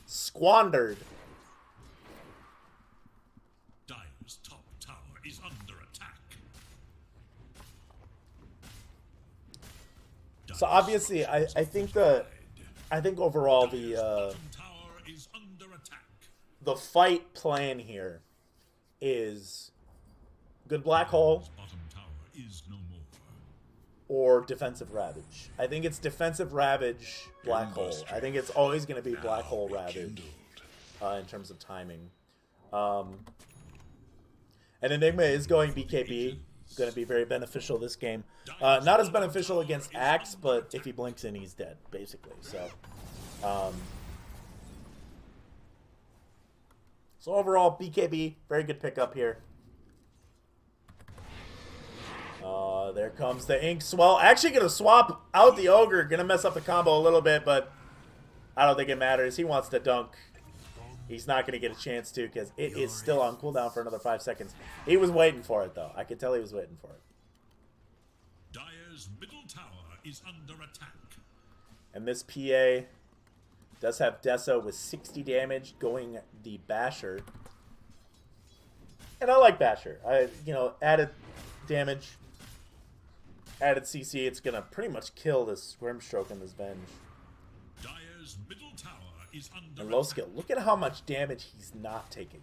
squandered. Dire's top tower is under attack. So obviously, I think overall the fight plan here is good black hole or defensive ravage. I think it's defensive ravage, black hole. I think it's always going to be black hole ravage in terms of timing. And Enigma is going BKB. Going to be very beneficial this game. Not as beneficial against Axe, but if he blinks in, he's dead, basically. So overall, BKB, very good pickup here. There comes the Ink Swell. Actually going to swap out the Ogre. Going to mess up the combo a little bit, but I don't think it matters. He wants to dunk. He's not going to get a chance to because it is still on cooldown for another 5 seconds. He was waiting for it, though. I could tell he was waiting for it. Dire's middle tower is under attack. And this PA does have Deso with 60 damage going the Basher. And I like Basher. Added damage, added CC. It's going to pretty much kill this Grimstroke and this Venge. Dire's middle tower is under And low skill. Look at how much damage he's not taking.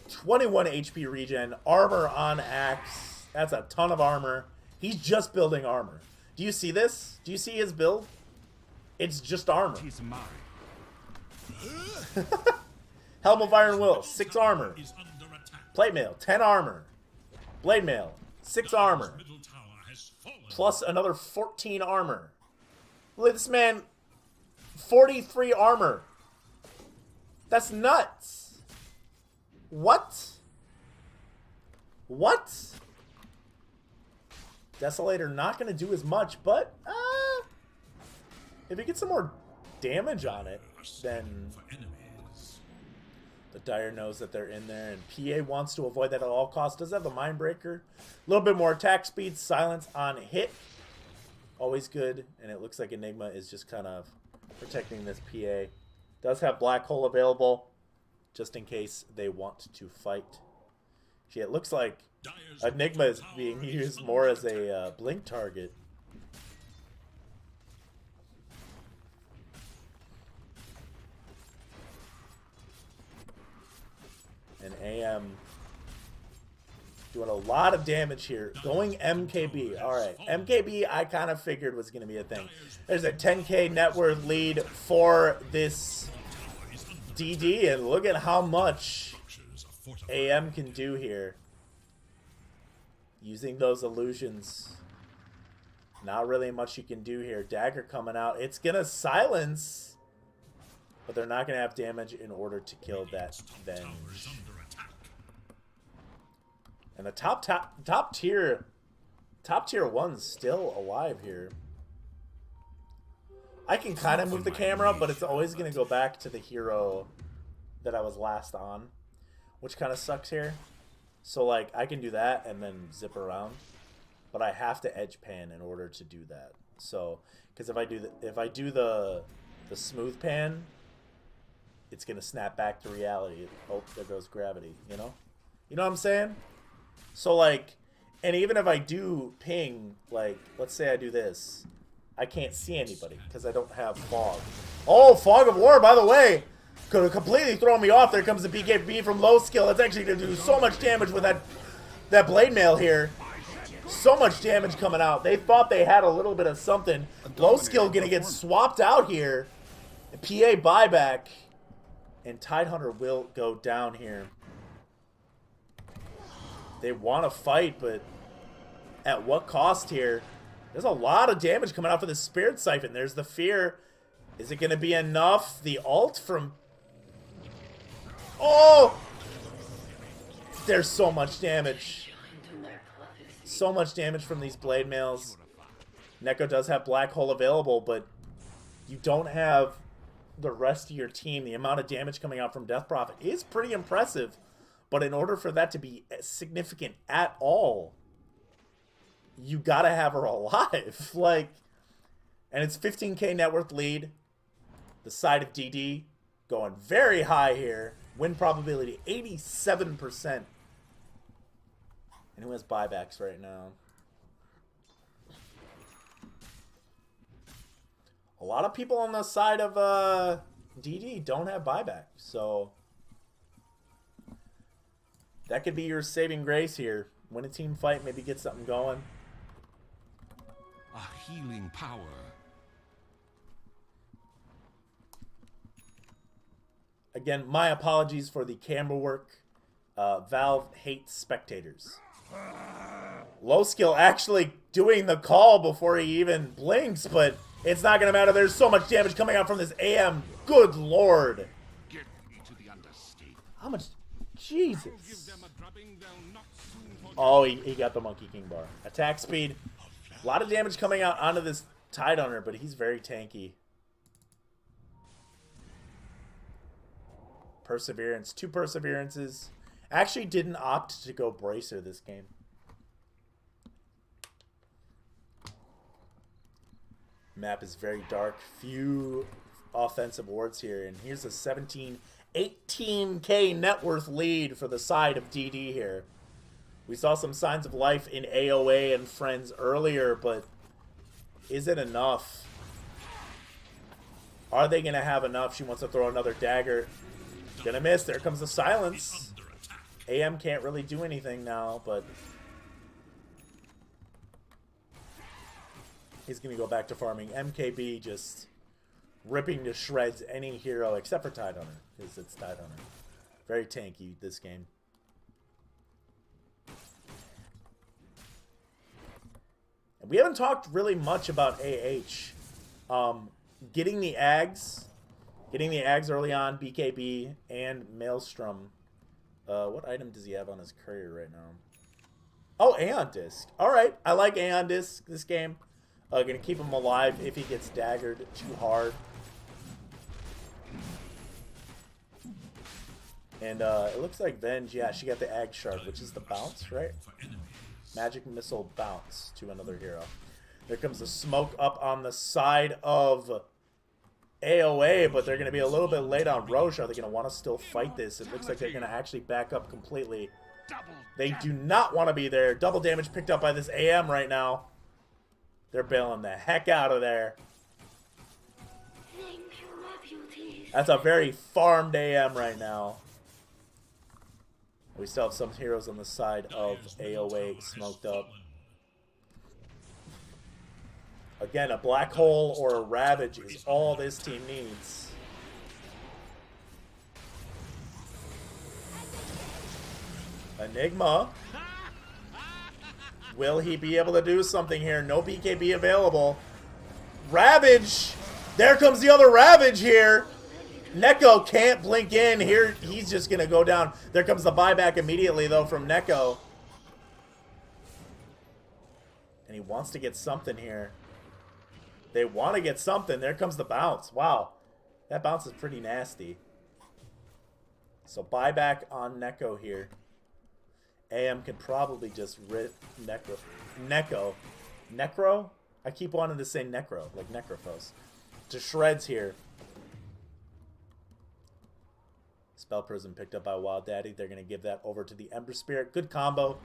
21 HP regen, armor on Axe. That's a ton of armor. He's just building armor. Do you see this? Do you see his build? It's just armor. Helm of Iron Will, 6 armor. is under attack. Plate Mail, 10 armor. Blade Mail, 6 armor. Middle tower has fallen. Plus another 14 armor. Look at this man. 43 armor. That's nuts. What? What? Desolator not going to do as much, but if he gets some more damage on it, then For enemies. the Dire knows that they're in there, and PA wants to avoid that at all costs. Does have the Mindbreaker. A little bit more attack speed, silence on hit. Always good, and it looks like Enigma is just kind of protecting this PA. Does have Black Hole available, just in case they want to fight. Gee, it looks like Dire's Enigma is middle being tower is used under more as attack. a blink target. And AM doing a lot of damage here. Going MKB. Alright, MKB I kind of figured was going to be a thing. There's a 10k net worth lead for this DD, and look at how much Structures are fortified. AM can do here. Using those illusions. Not really much you can do here. Dagger coming out. It's going to silence. But they're not going to have damage in order to kill that Tower is Venge. under attack. And the top tier one's still alive here. I can kind of move the camera, but it's always going to go back to the hero that I was last on, which kind of sucks here. So like I can do that and then zip around, but I have to edge pan in order to do that. So because if I do the smooth pan, it's gonna snap back to reality. Oh, there goes gravity. You know what I'm saying? So like, and even if I do ping, like let's say I do this, I can't see anybody because I don't have fog. Oh, fog of war, by the way. Could have completely thrown me off. There comes the BKB from low skill. It's actually going to do so much damage with that blade mail here. So much damage coming out. They thought they had a little bit of something. Low skill going to get swapped out here. PA buyback. And Tidehunter will go down here. They want to fight, but at what cost here? There's a lot of damage coming out for the Spirit Siphon. There's the fear. Is it going to be enough? The ult from... Oh! There's so much damage. So much damage from these blade mails. Neko does have Black Hole available, but you don't have the rest of your team. The amount of damage coming out from Death Prophet is pretty impressive, but in order for that to be significant at all, you gotta have her alive. Like, and it's 15k net worth lead. The side of DD going very high here. Win probability 87%. And who has buybacks right now? A lot of people on the side of DD don't have buybacks, so that could be your saving grace here. Win a team fight, maybe get something going. A healing power. Again, my apologies for the camera work. Valve hates spectators. Low skill actually doing the call before he even blinks, but it's not going to matter. There's so much damage coming out from this AM. Good lord. Get me to the understate. How much? Jesus. Give them a drubbing they'll not soon forget. Oh, he got the Monkey King bar. Attack speed. A lot of damage coming out onto this Tidehunter, but he's very tanky. Perseverance. 2 perseverances. Actually didn't opt to go Bracer this game. Map is very dark. Few offensive wards here. And here's a 18K net worth lead for the side of DD here. We saw some signs of life in AoA and Friends earlier, but is it enough? Are they going to have enough? She wants to throw another dagger. Gonna miss. There comes the silence. AM can't really do anything now, but he's going to go back to farming. MKB just ripping to shreds any hero except for Tide Hunter, because it's Tide Hunter. Very tanky this game. And we haven't talked really much about AH. Getting the Ags early on, BKB, and Maelstrom. What item does he have on his courier right now? Oh, Aeon Disc. Alright, I like Aeon Disc this game. Gonna keep him alive if he gets daggered too hard. And it looks like Venge, yeah, she got the Ag Shard, which is the bounce, right? Magic Missile bounce to another hero. There comes the smoke up on the side of AoA, but they're going to be a little bit late on Roche. Are they going to want to still fight this? It looks like they're going to actually back up completely. They do not want to be there. Double damage picked up by this AM right now. They're bailing the heck out of there. That's a very farmed AM right now. We still have some heroes on the side of AoA smoked up. Again, a black hole or a ravage is all this team needs. Enigma. Will he be able to do something here? No BKB available. Ravage. There comes the other Ravage here. Neko can't blink in. Here, he's just going to go down. There comes the buyback immediately, though, from Neko. And he wants to get something here. They want to get something. There comes the bounce. Wow. That bounce is pretty nasty. So buyback on Neko here. AM can probably just rip Neko. Necro? I keep wanting to say Necro, like Necrophos. To shreds here. Spell Prism picked up by Wild Daddy. They're going to give that over to the Ember Spirit. Good combo.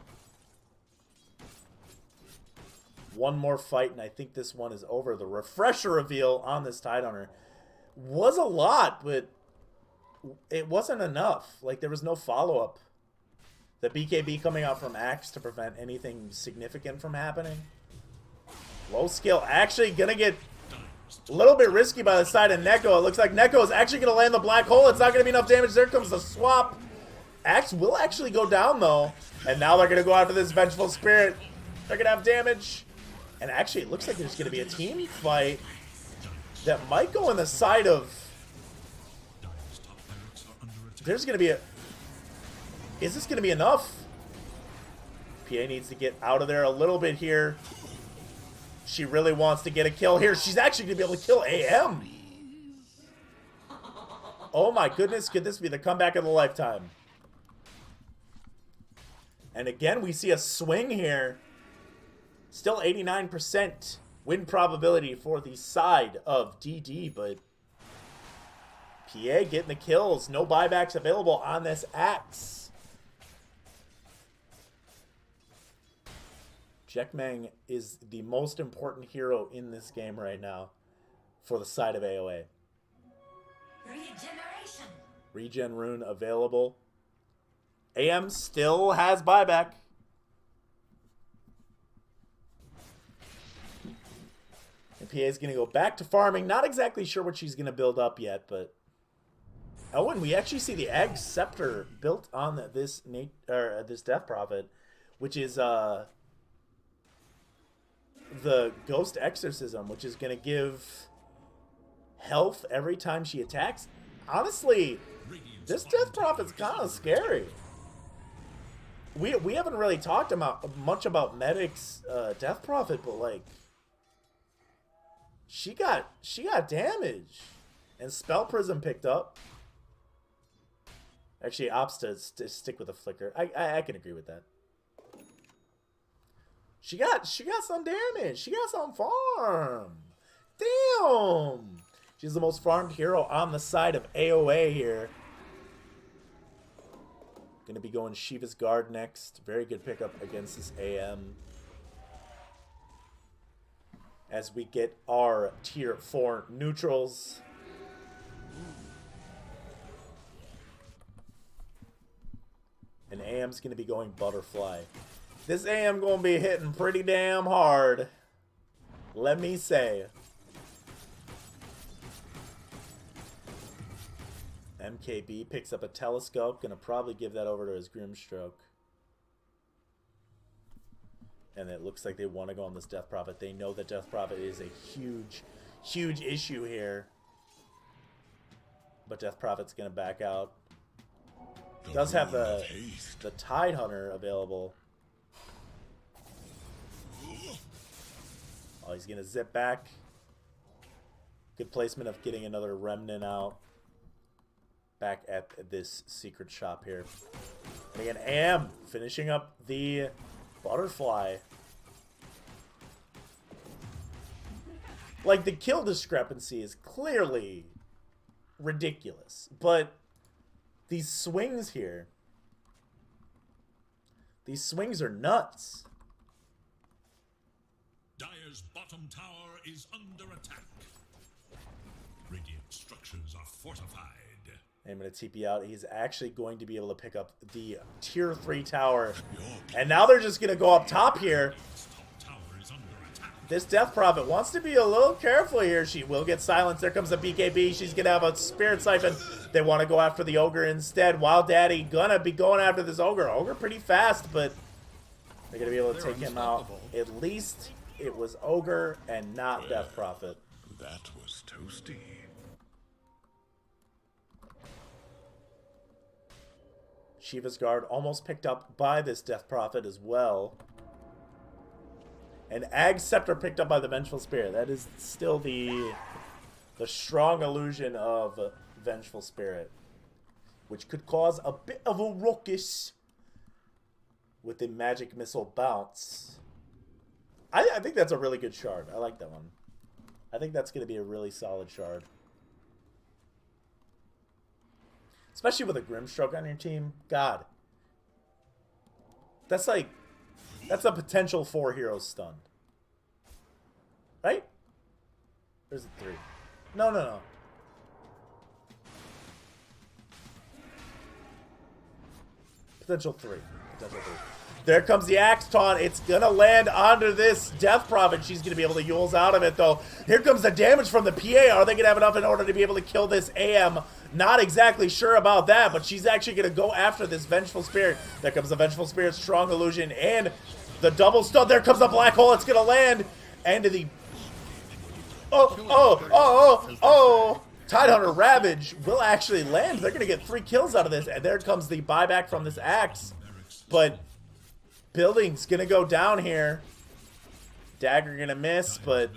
One more fight, and I think this one is over. The refresher reveal on this Tide Hunter was a lot, but it wasn't enough. Like, there was no follow-up. The BKB coming out from Axe to prevent anything significant from happening. Low skill. Actually going to get a little bit risky by the side of Neko. It looks like Neko is actually going to land the black hole. It's not going to be enough damage. There comes the swap. Axe will actually go down, though. And now they're going to go after this Vengeful Spirit. They're going to have damage. And actually, it looks like there's going to be a team fight that might go on the side of... There's going to be a... Is this going to be enough? PA needs to get out of there a little bit here. She really wants to get a kill here. She's actually going to be able to kill AM. Oh my goodness, could this be the comeback of the lifetime? And again, we see a swing here. Still 89% win probability for the side of DD, but PA getting the kills. No buybacks available on this Axe. Jackmang is the most important hero in this game right now for the side of AoA. Regeneration. Regen rune available. AM still has buyback. And PA is going to go back to farming. Not exactly sure what she's going to build up yet, but... Oh, and we actually see the Ag Scepter built on this Death Prophet, which is the Ghost Exorcism, which is going to give health every time she attacks. Honestly, this Death Prophet's kind of scary. We haven't really talked much about Medic's Death Prophet, but like she got damage, and Spell Prism picked up. Actually, opts to stick with the flicker. I can agree with that. She got some damage. She got some farm. Damn! She's the most farmed hero on the side of AoA here. Gonna be going Shiva's Guard next. Very good pickup against this AM. As we get our tier 4 neutrals. And AM's gonna be going Butterfly. This AM gonna be hitting pretty damn hard. Let me say. MKB picks up a telescope. Gonna probably give that over to his Grimstroke. And it looks like they want to go on this Death Prophet. They know that Death Prophet is a huge, huge issue here. But Death Prophet's gonna back out. Does have the Tide Hunter available. Oh, he's gonna zip back. Good placement of getting another Remnant out. Back at this secret shop here. And again, AM finishing up the Butterfly. Like, the kill discrepancy is clearly ridiculous. But these swings here. These swings are nuts. Dire's bottom tower is under attack. Radiant structures are fortified. I'm going to TP out. He's actually going to be able to pick up the tier 3 tower. And now they're just going to go up top here. This Death Prophet wants to be a little careful here. She will get silenced. There comes a BKB. She's going to have a Spirit Siphon. They want to go after the Ogre instead. Wild Daddy going to be going after this Ogre. Ogre pretty fast, but they're going to be able to take him out. At least it was Ogre and not Death Prophet. That was toasty. Shiva's Guard almost picked up by this Death Prophet as well. And Ag's Scepter picked up by the Vengeful Spirit. That is still the strong illusion of Vengeful Spirit. Which could cause a bit of a ruckus with the Magic Missile bounce. I think that's a really good shard. I like that one. I think that's going to be a really solid shard. Especially with a Grimstroke on your team. God. That's like... That's a potential 4 heroes stunned. Right? Or is it 3? No. Potential 3. There comes the Axe Taunt. It's going to land onto this Death Prophet. She's going to be able to Yules out of it, though. Here comes the damage from the PA. Are they going to have enough in order to be able to kill this AM? Not exactly sure about that, but she's actually going to go after this Vengeful Spirit. There comes the Vengeful Spirit, Strong Illusion, and the double stun. There comes the Black Hole. It's going to land. And to the... Oh! Tidehunter Ravage will actually land. They're going to get 3 kills out of this. And there comes the buyback from this Axe. But... Building's gonna go down here. Dagger gonna miss, but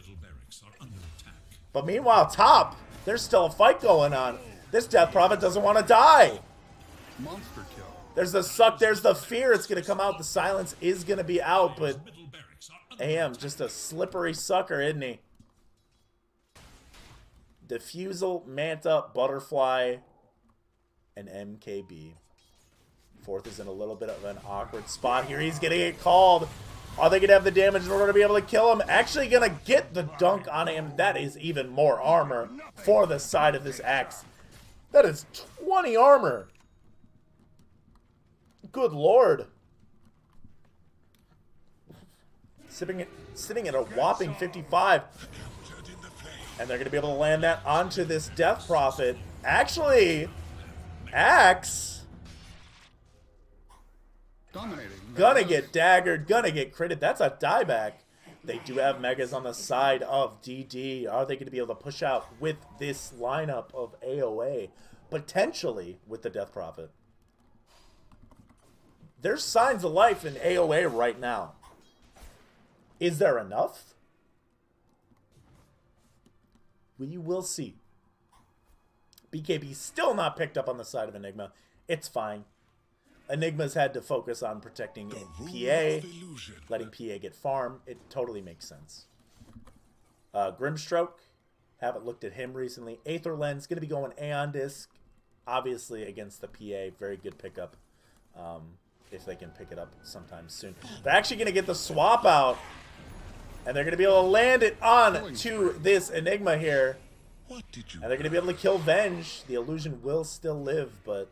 meanwhile, top, there's still a fight going on. This Death Prophet doesn't want to die. Monster kill. There's the suck, there's the fear. It's gonna come out. The silence is gonna be out, but AM just a slippery sucker, isn't he? Diffusal, Manta, Butterfly, and MKB. Fourth is in a little bit of an awkward spot here. He's going to get called. Are they going to have the damage in order to be able to kill him? Actually going to get the dunk on him. That is even more armor for the side of this Axe. That is 20 armor. Good lord. Sitting at a whopping 55. And they're going to be able to land that onto this Death Prophet. Actually, Axe... Dominating. Gonna get daggered, gonna get critted. That's a dieback. They do have Megas on the side of DD. Are they going to be able to push out with this lineup of AoA? Potentially with the Death Prophet. There's signs of life in AoA right now. Is there enough? We will see. BKB still not picked up on the side of Enigma. It's fine. Enigma's had to focus on protecting PA, letting PA get farm. It totally makes sense. Grimstroke Haven't looked at him recently. Aether Lens, going to be going Aeon Disc. Obviously against the PA. Very good pickup. If they can pick it up sometime soon. They're actually going to get the swap out. And they're going to be able to land it on to this Enigma here. What did you? And they're going to be able to kill Venge. The illusion will still live, but...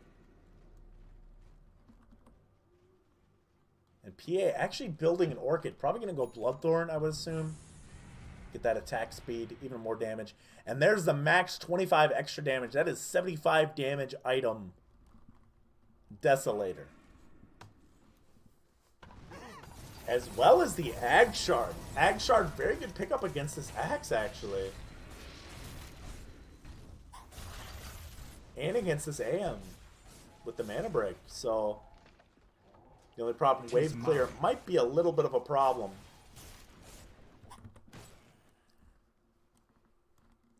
And PA actually building an Orchid. Probably going to go Bloodthorn, I would assume. Get that attack speed, even more damage. And there's the max 25 extra damage. That is 75 damage item. Desolator. As well as the Ag Shard. Ag Shard, very good pickup against this Axe, actually. And against this AM with the mana break. So, the only problem, wave clear might be a little bit of a problem.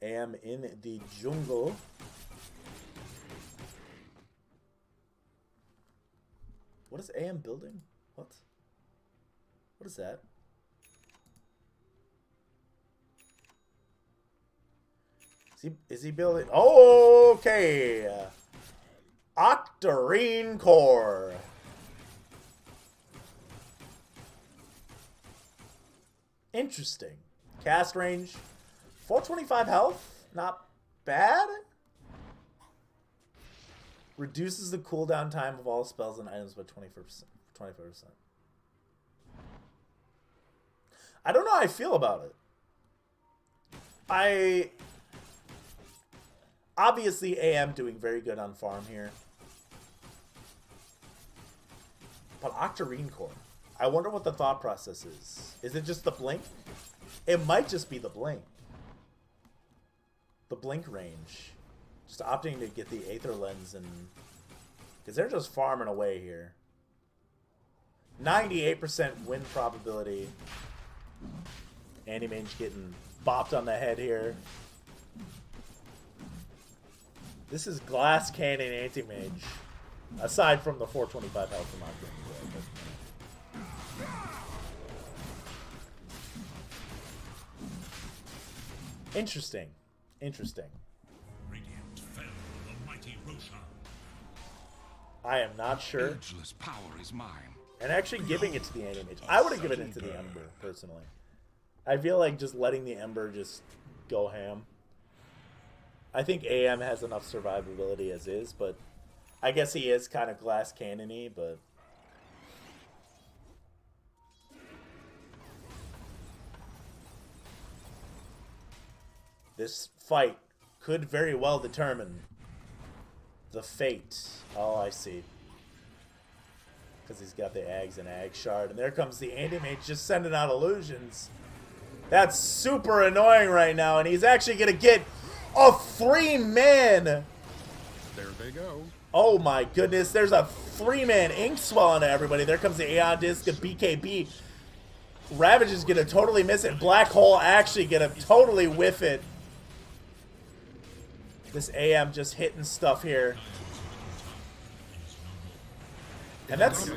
AM in the jungle. What is AM building? What? What is that? Is he building? Oh, okay. Octarine Core. Interesting. Cast range. 425 health. Not bad. Reduces the cooldown time of all spells and items by 25%. I don't know how I feel about it. Obviously, AM doing very good on farm here. But Octarine Core. I wonder what the thought process is. Is it just the blink? It might just be the blink. The blink range. Just opting to get the Aether Lens and... Because they're just farming away here. 98% win probability. Anti-Mage getting bopped on the head here. This is Glass Cannon Anti-Mage. Aside from the 425 health from Octarine. Interesting. Interesting. Radiant fell the mighty Roshan. I am not sure. Ageless power is mine. And actually giving it to the Anti-Mage. I would have given it to the Ember, personally. I feel like just letting the Ember just go ham. I think AM has enough survivability as is, but I guess he is kind of glass cannon-y, but... This fight could very well determine the fate. Oh, I see. Because he's got the Ags and Ag Shard. And there comes the Anti-Mage just sending out illusions. That's super annoying right now. And he's actually going to get a 3-man. There they go. Oh my goodness. There's a 3-man ink swell onto everybody. There comes the Aeon Disc of BKB. Ravage is going to totally miss it. Black Hole actually going to totally whiff it. This AM just hitting stuff here. And that's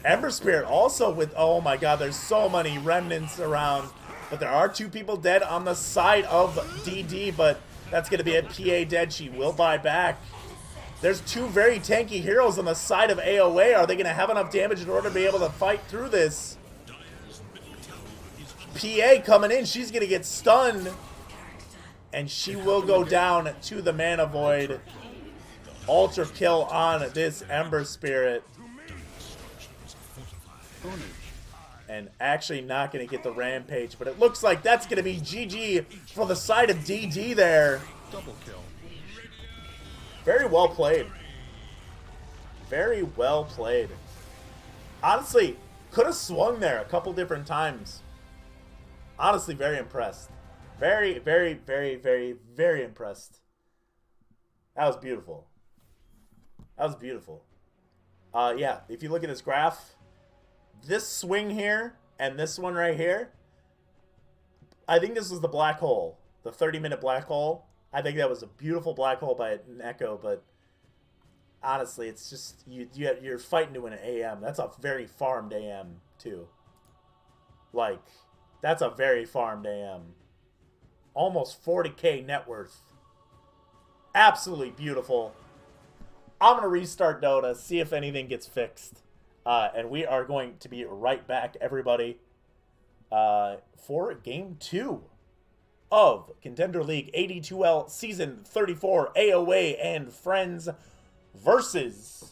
Ember Spirit also with, oh my god, there's so many remnants around. But there are 2 people dead on the side of DD, but that's going to be a PA dead. She will buy back. There's 2 very tanky heroes on the side of AoA. Are they going to have enough damage in order to be able to fight through this? PA coming in. She's going to get stunned. And she will go down to the Mana Void. Ultra kill on this Ember Spirit. And actually not going to get the Rampage. But it looks like that's going to be GG for the side of DD there. Double kill. Very well played. Very well played. Honestly, could have swung there a couple different times. Honestly, very impressed. Very, very, very, very, very impressed. That was beautiful. That was beautiful. Yeah, if you look at this graph, this swing here and this one right here, I think this was the black hole. The 30-minute black hole. I think that was a beautiful black hole by an Echo, but honestly, it's just, you're fighting to an AM. That's a very farmed AM, too. Like, that's a very farmed AM. almost 40K net worth. Absolutely beautiful. I'm going to restart Dota, see if anything gets fixed. And we are going to be right back, everybody, for Game 2 of Contender League AD2L Season 34 AoA and Friends versus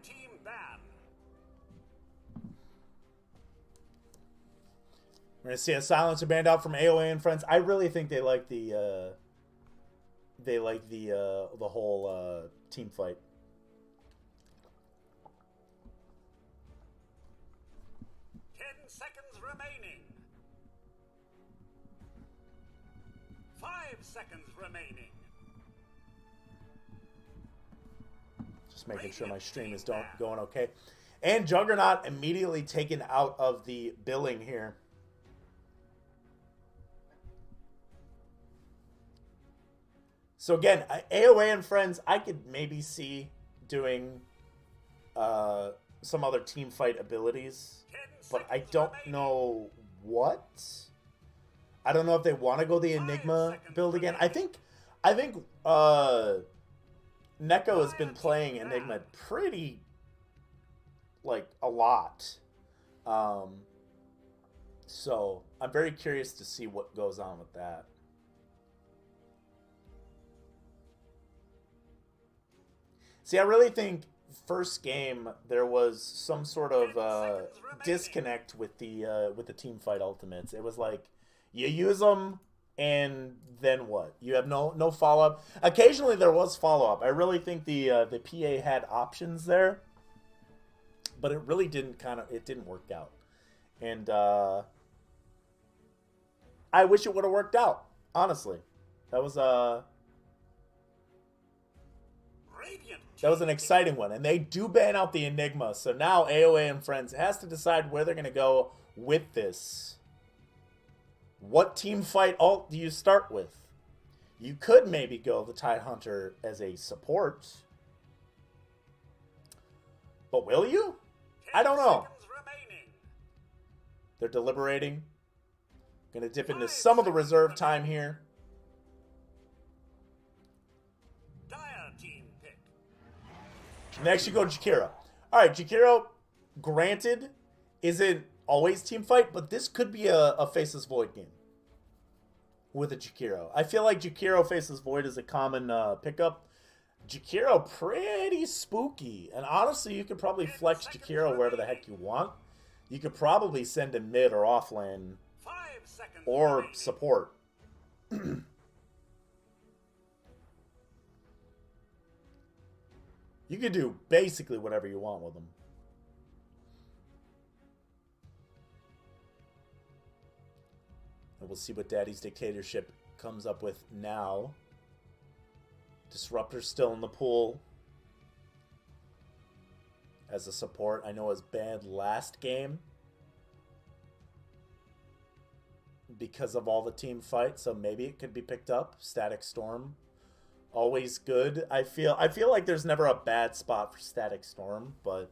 Team ban. We're gonna see a silencer banned out from AoA and Friends. I really think they like the whole team fight. Seconds remaining. 5 seconds remaining. Just making sure my stream is going okay. And Juggernaut immediately taken out of the billing here. So again, AoA and Friends, I could maybe see doing some other team fight abilities, but I don't know what. I don't know if they want to go the Enigma build again. I think Neko has been playing Enigma pretty, like, a lot. So I'm very curious to see what goes on with that. See, I really think first game there was some sort of disconnect with the team fight ultimates. It was like you use them and then what? You have no follow up. Occasionally there was follow up. I really think the PA had options there, but it really didn't work out. And I wish it would have worked out. Honestly, that was an exciting one. And they do ban out the Enigma. So now AoA and Friends has to decide where they're going to go with this. What team fight ult do you start with? You could maybe go the Tidehunter as a support. But will you? I don't know. They're deliberating. Going to dip into some of the reserve time here. Next you go Jakiro. Alright, Jakiro, granted, isn't always team fight, but this could be a Faceless Void game with a Jakiro. I feel like Jakiro Faceless Void is a common pickup. Jakiro pretty spooky. And honestly, you could probably flex Jakiro wherever the heck you want. You could probably send him mid or offlane or support. You could do basically whatever you want with them. And we'll see what Daddy's Dictatorship comes up with now. Disruptor's still in the pool as a support. I know it was banned last game because of all the team fights, so maybe it could be picked up. Static Storm, always good. I feel like there's never a bad spot for Static Storm, but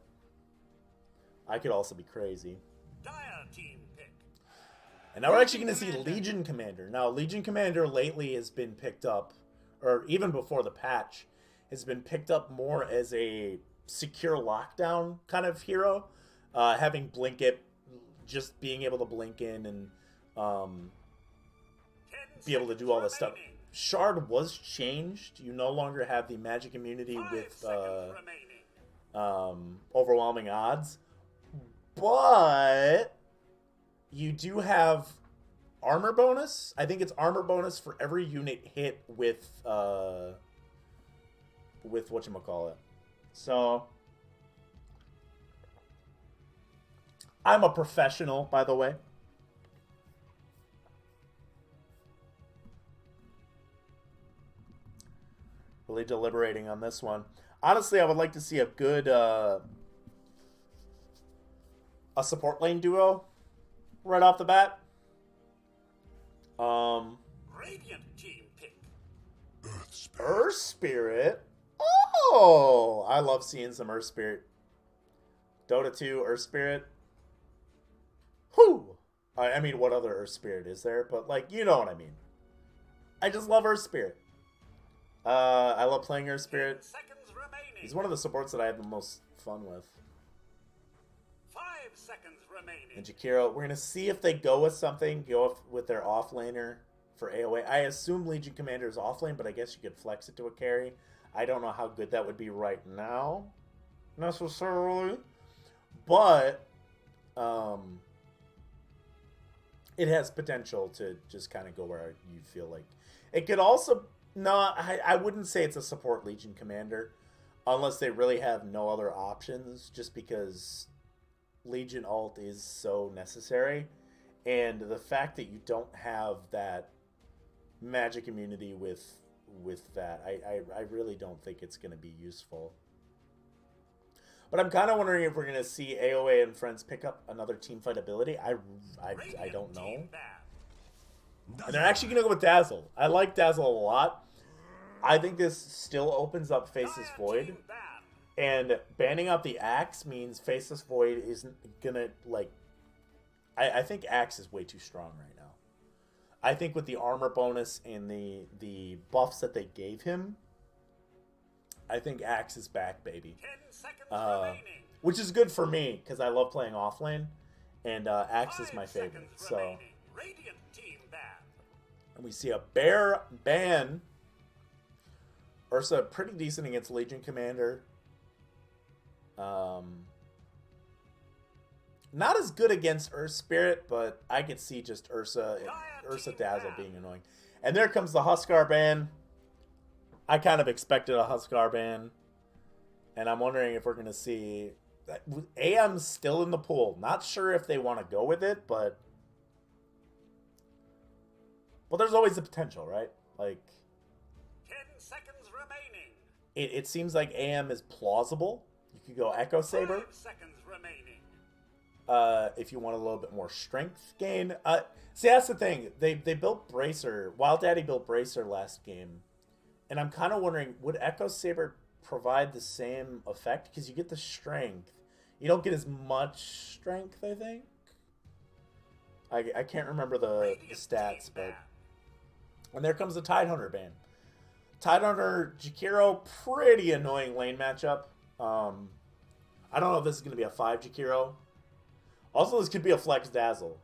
I could also be crazy. And now we're actually going to see Legion Commander. Now, Legion Commander lately has been picked up, or even before the patch, has been picked up more as a secure lockdown kind of hero. Having Blink It, just being able to blink in and be able to do all this stuff. Shard was changed. You no longer have the magic immunity with overwhelming odds. But you do have armor bonus. I think it's armor bonus for every unit hit with whatchamacallit. So I'm a professional, by the way. Really deliberating on this one. Honestly, I would like to see a good a support lane duo right off the bat. Radiant team pick. Earth Spirit. Oh, I love seeing some Earth Spirit. Dota 2, Earth Spirit. Whew. I mean, what other Earth Spirit is there? But, like, you know what I mean. I just love Earth Spirit. I love playing Earth Spirit. Seconds remaining. He's one of the supports that I have the most fun with. 5 seconds remaining. And Jakiro, we're going to see if they go with something, go with their offlaner for AoA. I assume Legion Commander is offlane, but I guess you could flex it to a carry. I don't know how good that would be right now, necessarily. But, it has potential to just kind of go where you feel like. It could also, I wouldn't say it's a support Legion Commander, unless they really have no other options, just because Legion ult is so necessary, and the fact that you don't have that magic immunity with that, I really don't think it's going to be useful. But I'm kind of wondering if we're going to see AoA and Friends pick up another teamfight ability. I don't know. And they're actually going to go with Dazzle. I like Dazzle a lot. I think this still opens up Faceless Void. And banning out the Axe means Faceless Void isn't going to, like... I think Axe is way too strong right now. I think with the armor bonus and the buffs that they gave him, I think Axe is back, baby. 10 seconds remaining. Which is good for me, because I love playing offlane. And Axe is my favorite. So, Radiant team ban. and we see a bear ban. Ursa pretty decent against Legion Commander. Not as good against Earth Spirit, but I could see just Ursa Dazzle being annoying. And there comes the Huskar ban. I kind of expected a Huskar ban. And I'm wondering if we're going to see... AM's still in the pool. Not sure if they want to go with it, but... Well, there's always the potential, right? Like... 10 seconds remaining. It seems like AM is plausible. You could go Echo Saber. 5 seconds remaining. If you want a little bit more strength gain. See, that's the thing. They built Bracer. Wild Daddy built Bracer last game. And I'm kind of wondering, would Echo Saber provide the same effect? Because you get the strength. You don't get as much strength, I think. I can't remember the stats, but... And there comes the Tidehunter ban. Tidehunter, Jakiro, pretty annoying lane matchup. I don't know if this is going to be a 5 Jakiro. Also, this could be a Flex Dazzle.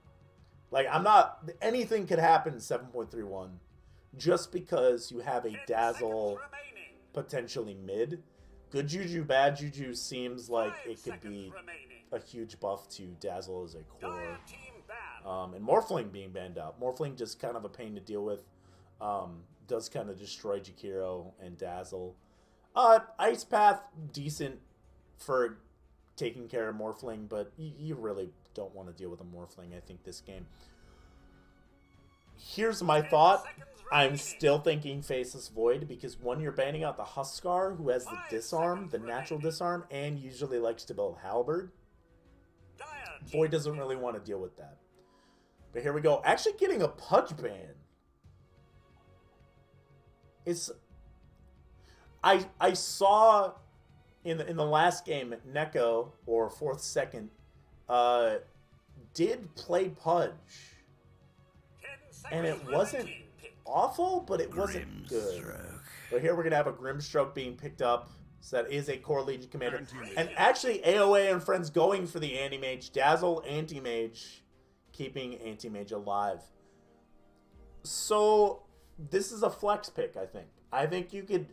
Like, I'm not... Anything could happen in 7.31. Just because you have a Dazzle potentially mid. Good Juju, bad Juju seems like it could be a huge buff to Dazzle as a core. And Morphling being banned out. Morphling just kind of a pain to deal with. Does kind of destroy Jakiro and Dazzle. Ice Path, decent for taking care of Morphling, but you really don't want to deal with a Morphling, I think, this game. Here's my thought. I'm still thinking Faceless Void, because when you're banning out the Huskar, who has the disarm, the natural disarm, and usually likes to build Halberd, Void doesn't really want to deal with that. But here we go. Actually getting a Pudge ban. It's... I saw in the last game, Neko, or 4th second, did play Pudge. And it wasn't awful, but it wasn't good. But here we're going to have a Grimstroke being picked up. So that is a core Legion Commander. And actually, AoA and Friends going for the Anti-Mage. Dazzle, Anti-Mage, keeping Anti-Mage alive. So, this is a flex pick, I think. I think you could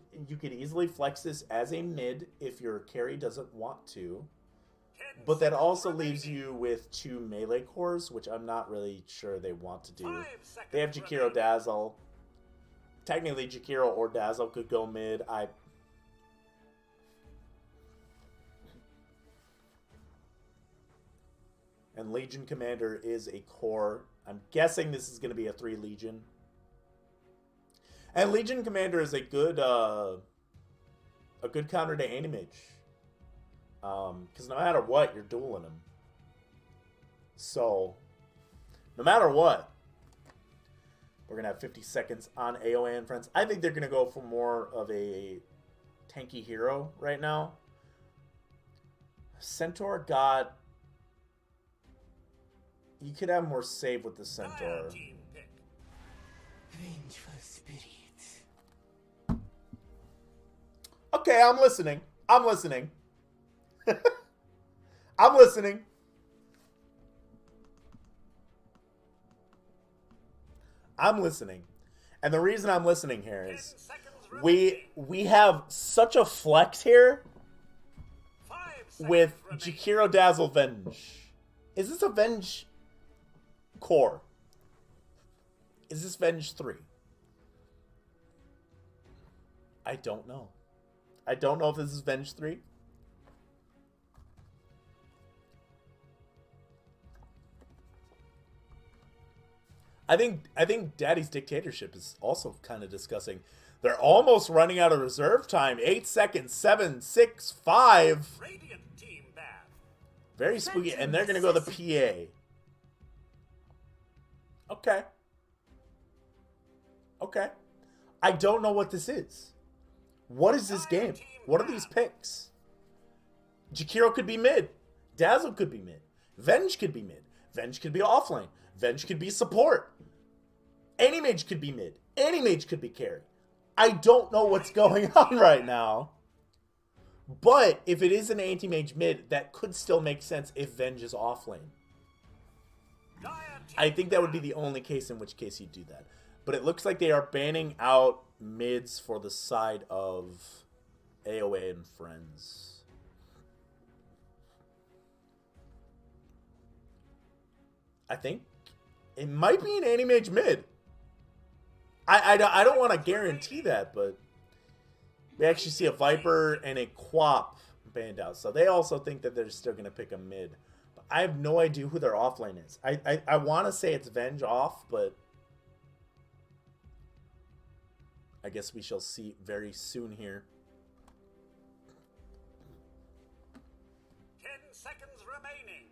easily flex this as a mid if your carry doesn't want to. But that also leaves you with 2 melee cores, which I'm not really sure they want to do. They have Jakiro Dazzle. Technically, Jakiro or Dazzle could go mid. And Legion Commander is a core. I'm guessing this is going to be a 3 Legion. And Legion Commander is a good counter to Anti-Mage. Because no matter what, you're dueling him. So, no matter what, We're going to have 50 seconds on AoA and Friends. I think they're going to go for more of a tanky hero right now. Centaur got... You could have more save with the Centaur. Team pick. Vengeful spirit. Okay, I'm listening. I'm listening. I'm listening. I'm listening. And the reason I'm listening here 10 is seconds remaining. we have such a flex here 5 seconds with remaining. Jakiro Dazzle Venge. Is this a Venge core? Is this Venge 3? I don't know. I don't know if this is Venge 3. I think Daddy's Dictatorship is also kind of discussing. They're almost running out of reserve time. 8 seconds. 7, 6, 5. Radiant team bad. Very spooky. And they're going to go the PA. Okay. Okay. I don't know what this is. What is this game? What are these picks? Jakiro could be mid. Dazzle could be mid. Venge could be mid. Venge could be offlane. Venge could be support. Any mage could be mid. Any mage could be carry. I don't know what's going on right now. But if it is an anti-mage mid, that could still make sense if Venge is offlane. I think that would be the only case in which case you'd do that. But it looks like they are banning out mids for the side of AoA and Friends. I think it might be an anti-mage mid. I don't want to guarantee that, but we actually see a Viper and a Quap banned out. So they also think that they're still going to pick a mid. But I have no idea who their offlane is. I want to say it's Venge off, but I guess we shall see very soon here. 10 seconds remaining.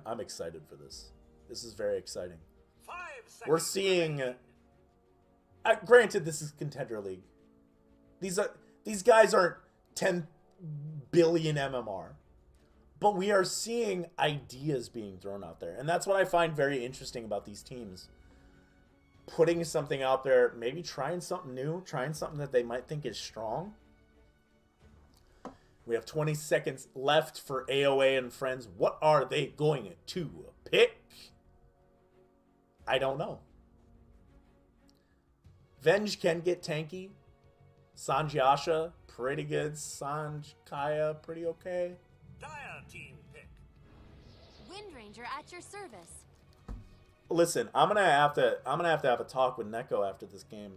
I'm excited for this. This is very exciting. 5 seconds. We're seeing... granted, this is Contender League. These guys aren't 10 billion MMR. But we are seeing ideas being thrown out there. And that's what I find very interesting about these teams. Putting something out there, maybe trying something new, trying something that they might think is strong. We have 20 seconds left for AoA and Friends. What are they going to pick? I don't know. Venge can get tanky. Sanjiasha, pretty good. Sanj, Kaya, pretty okay. Dire team pick. Wind Ranger at your service. Listen, I'm gonna have to have a talk with Neko after this game.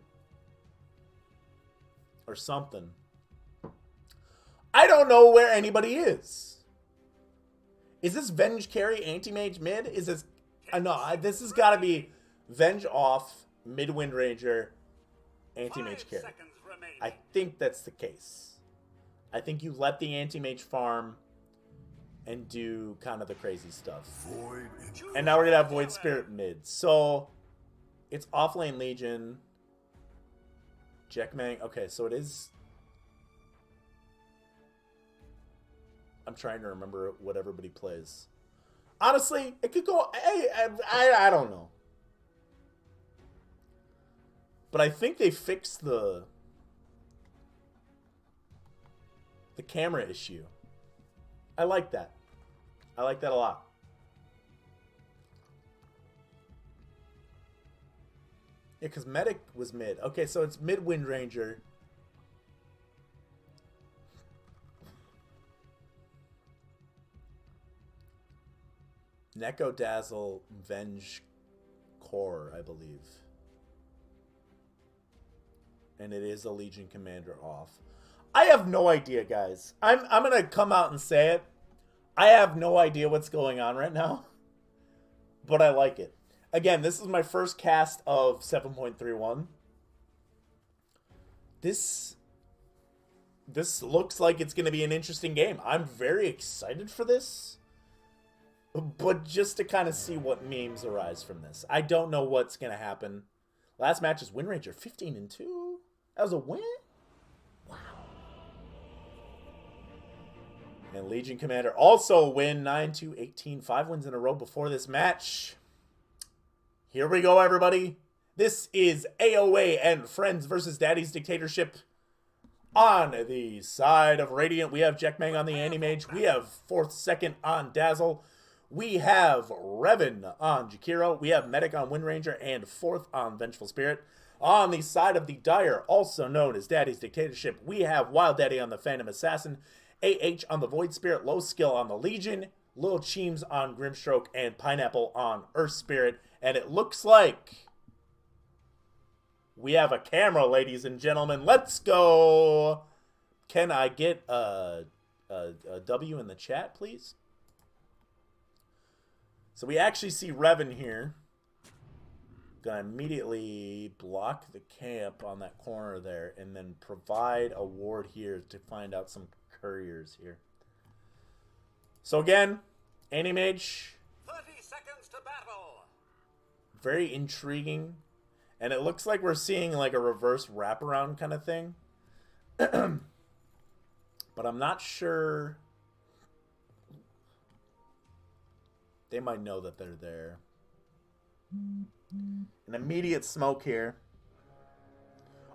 Or something. I don't know where anybody is. Is this Venge carry anti-mage mid? Is this... no, this has got to be Venge off, mid Wind Ranger, anti-mage 5 carry. seconds remaining. I think that's the case. I think you let the anti-mage farm and do kind of the crazy stuff. And now we're going to have Void Spirit mid. So, it's offlane Legion. Jackmang. Okay, so it is... I'm trying to remember what everybody plays. Honestly, it could go... I don't know. But I think they fixed the camera issue. I like that. I like that a lot. Yeah, because Medic was mid. Okay, so it's mid Wind Ranger. Neko Dazzle Venge Core, I believe. And it is a Legion Commander off. I have no idea, guys. I'm going to come out and say it. I have no idea what's going on right now. But I like it. Again, this is my first cast of 7.31. This looks like it's going to be an interesting game. I'm very excited for this. But just to kind of see what memes arise from this. I don't know what's going to happen. Last match is Windranger 15-2. That was a win? Wow. And Legion Commander also a win, 9-2-18. 5 wins in a row before this match. Here we go, everybody. This is AoA and Friends versus Daddy's Dictatorship. On the side of Radiant, we have Jackmang on the Anti-Mage. We have 4th, 2nd on Dazzle. We have Revan on Jakiro. We have Medic on Windranger and 4th on Vengeful Spirit. On the side of the Dire, also known as Daddy's Dictatorship, we have Wild Daddy on the Phantom Assassin, AH on the Void Spirit, Low Skill on the Legion, Lil Cheems on Grimstroke, and Pineapple on Earth Spirit. And it looks like we have a camera, ladies and gentlemen. Let's go. Can I get a W in the chat, please? So we actually see Revan here. Gonna immediately block the camp on that corner there and then provide a ward here to find out some couriers here. So again, Anti-Mage. 30 seconds to battle. Very intriguing. And it looks like we're seeing like a reverse wraparound kind of thing. But I'm not sure. They might know that they're there. An immediate smoke here.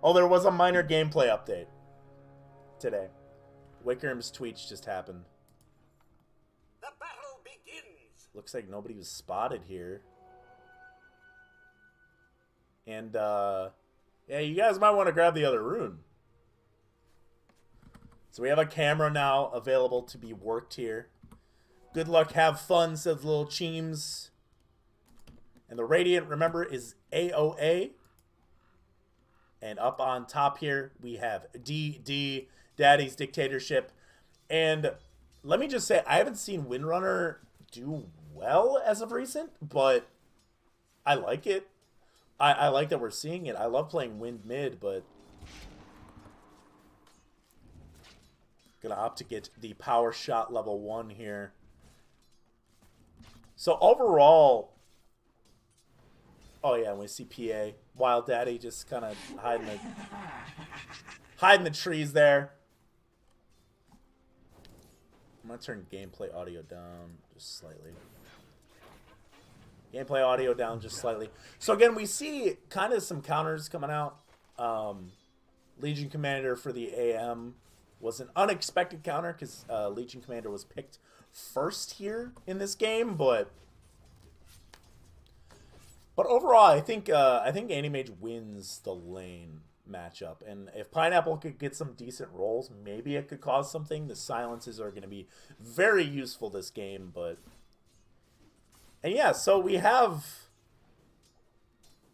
Oh, there was a minor gameplay update today. Wickerham's tweets just happened. The battle begins. Looks like nobody was spotted here. And, yeah, you guys might want to grab the other rune. So we have a camera now available to be worked here. Good luck, have fun, says Lil Cheems. And the Radiant, remember, is AoA. And up on top here, we have DD, Daddy's Dictatorship. And let me just say, I haven't seen Windrunner do well as of recent, but I like it. I like that we're seeing it. I love playing Wind mid, but gonna opt to get the power shot level 1 here. So overall, oh yeah, we see PA. Wild Daddy just kind of hiding the trees there. I'm gonna turn gameplay audio down just slightly. Gameplay audio down just slightly. So again, we see kind of some counters coming out. Legion Commander for the AM was an unexpected counter because Legion Commander was picked first here in this game, but overall, I think Anti-Mage wins the lane matchup, and if Pineapple could get some decent rolls, maybe it could cause something. The silences are going to be very useful this game, but. And yeah, so we have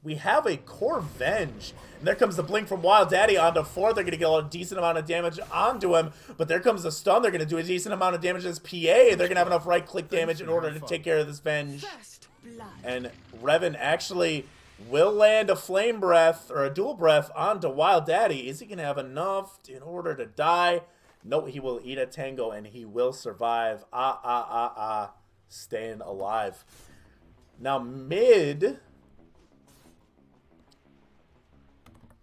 a core Venge. And there comes the blink from Wild Daddy onto 4. They're going to get a decent amount of damage onto him. But there comes the stun. They're going to do a decent amount of damage as PA. They're going to have enough right-click damage in order to take care of this Venge. And Revan actually will land a Flame Breath, or a Dual Breath, onto Wild Daddy. Is he going to have enough in order to die? No, he will eat a Tango, and he will survive. Staying alive. Now mid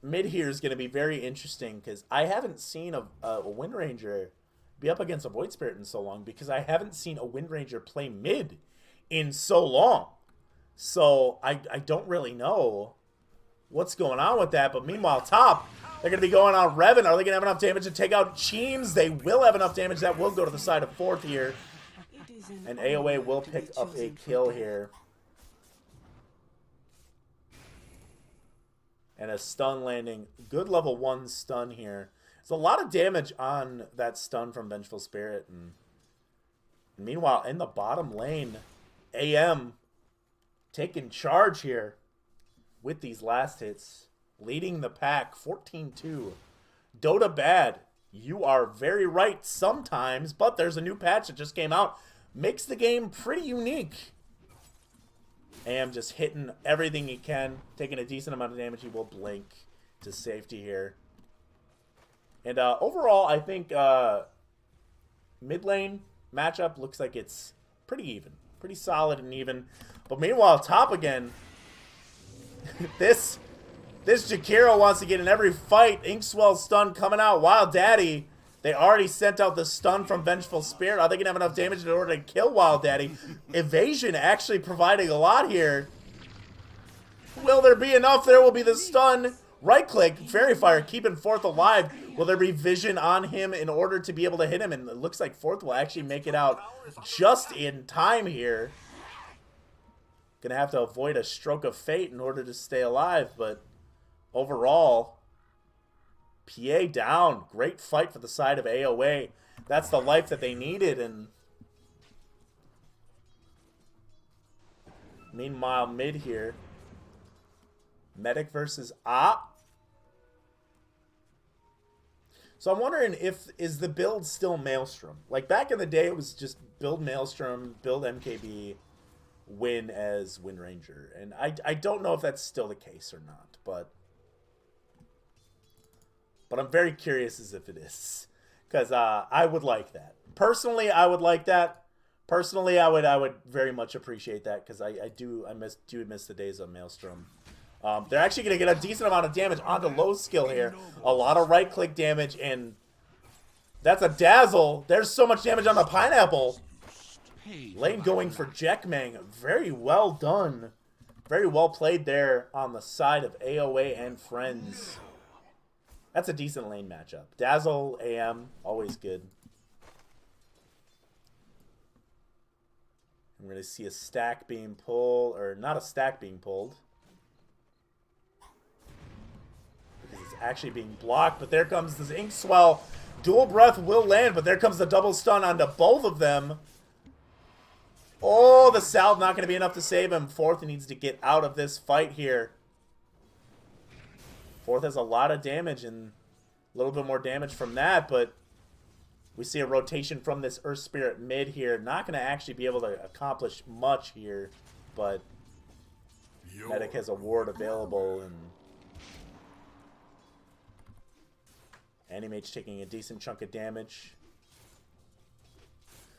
here is going to be very interesting because I haven't seen a Windranger be up against a Void Spirit in so long, because I haven't seen a Windranger play mid in so long. So I don't really know what's going on with that. But meanwhile, top, they're going to be going on Revan. Are they going to have enough damage to take out Cheems? They will have enough damage. That will go to the side of 4th here. And AoA will pick up a kill here. And a stun landing. Good level 1 stun here. There's a lot of damage on that stun from Vengeful Spirit. And meanwhile, in the bottom lane, AM taking charge here with these last hits. Leading the pack, 14-2. Dota bad. You are very right sometimes, but there's a new patch that just came out. Makes the game pretty unique. AM just hitting everything he can, taking a decent amount of damage. He will blink to safety here. And overall, I think mid lane matchup looks like it's pretty even. Pretty solid and even. But meanwhile, top again. This This Jakiro wants to get in every fight. Inkswell stun coming out. Wild Daddy. They already sent out the stun from Vengeful Spirit. Are they going to have enough damage in order to kill Wild Daddy? Evasion actually providing a lot here. Will there be enough? There will be the stun. Right click. Fairy Fire keeping Fourth alive. Will there be vision on him in order to be able to hit him? And it looks like Fourth will actually make it out just in time here. Going to have to avoid a stroke of fate in order to stay alive, but overall, PA down. Great fight for the side of AoA. That's the life that they needed. And meanwhile, mid here. Medic versus Op. So I'm wondering is the build still Maelstrom? Like back in the day, it was just build Maelstrom, build MKB, win as Wind Ranger. And I don't know if that's still the case or not, but I'm very curious as if it is. Because I would like that. Personally, I would like that. Personally, I would very much appreciate that because I do miss the days of Maelstrom. They're actually going to get a decent amount of damage onto low skill here. A lot of right click damage, and that's a dazzle. There's so much damage on the pineapple. Lane going for Jackmang. Very well done. Very well played there on the side of AoA and Friends. That's a decent lane matchup. Dazzle, AM, always good. We're going to see a stack being pulled, or not a stack being pulled. It's actually being blocked, but there comes this Inkswell. Dual Breath will land, but there comes the double stun onto both of them. Oh, the salve not going to be enough to save him. Fourth needs to get out of this fight here. Fourth has a lot of damage and a little bit more damage from that, but we see a rotation from this Earth Spirit mid here. Not going to actually be able to accomplish much here, but Medic has a ward available, and Animage taking a decent chunk of damage.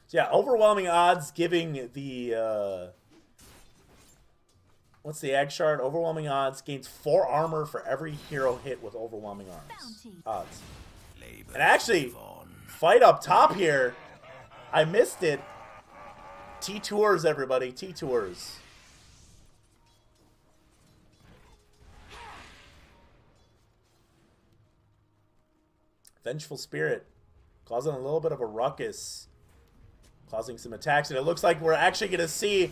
So yeah, overwhelming odds giving the what's the Egg Shard? Overwhelming odds gains 4 armor for every hero hit with overwhelming odds. And actually, fight up top here. I missed it. T-Tours, everybody. T-Tours. Vengeful Spirit causing a little bit of a ruckus. Causing some attacks. And it looks like we're actually going to see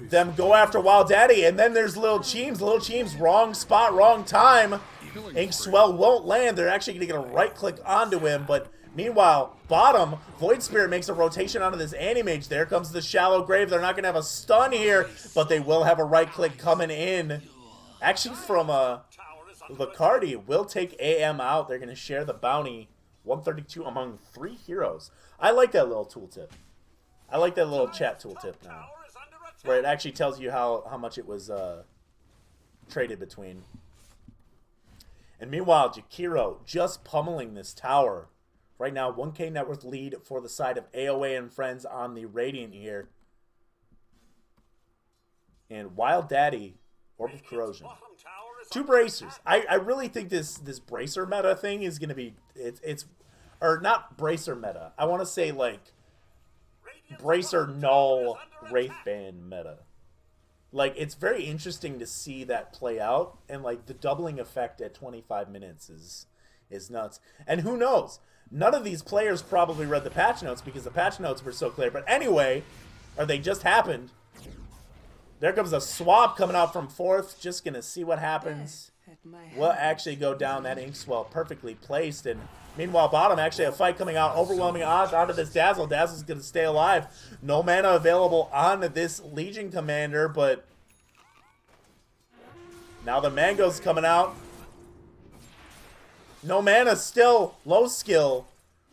them go after Wild Daddy. And then there's Little Cheems. Little Cheems, wrong spot, wrong time. Inkswell won't land. They're actually going to get a right click onto him. But meanwhile, bottom, Void Spirit makes a rotation onto this Animage. There comes the Shallow Grave. They're not going to have a stun here, but they will have a right click coming in. Actually, from Lucardi will take AM out. They're going to share the bounty. 132 among 3 heroes. I like that little tooltip. I like that little chat tooltip now, where it actually tells you how much it was traded between. And meanwhile, Jakiro just pummeling this tower. Right now, 1K net worth lead for the side of AoA and Friends on the Radiant here. And Wild Daddy, Orb of Corrosion. 2 bracers. I really think this bracer meta thing is going to be... Or not bracer meta. I want to say, like, bracer null Wraithband meta. Like, it's very interesting to see that play out. And, like, the doubling effect at 25 minutes is nuts. And who knows? None of these players probably read the patch notes because the patch notes were so clear. But anyway, or they just happened. There comes a swap coming out from Fourth. Just going to see what happens. Will actually go down that Inkswell perfectly placed. And meanwhile, bottom, actually a fight coming out. Overwhelming odds onto this Dazzle. Dazzle's going to stay alive. No mana available on this Legion Commander, but now the Mango's coming out. No mana still. Low skill.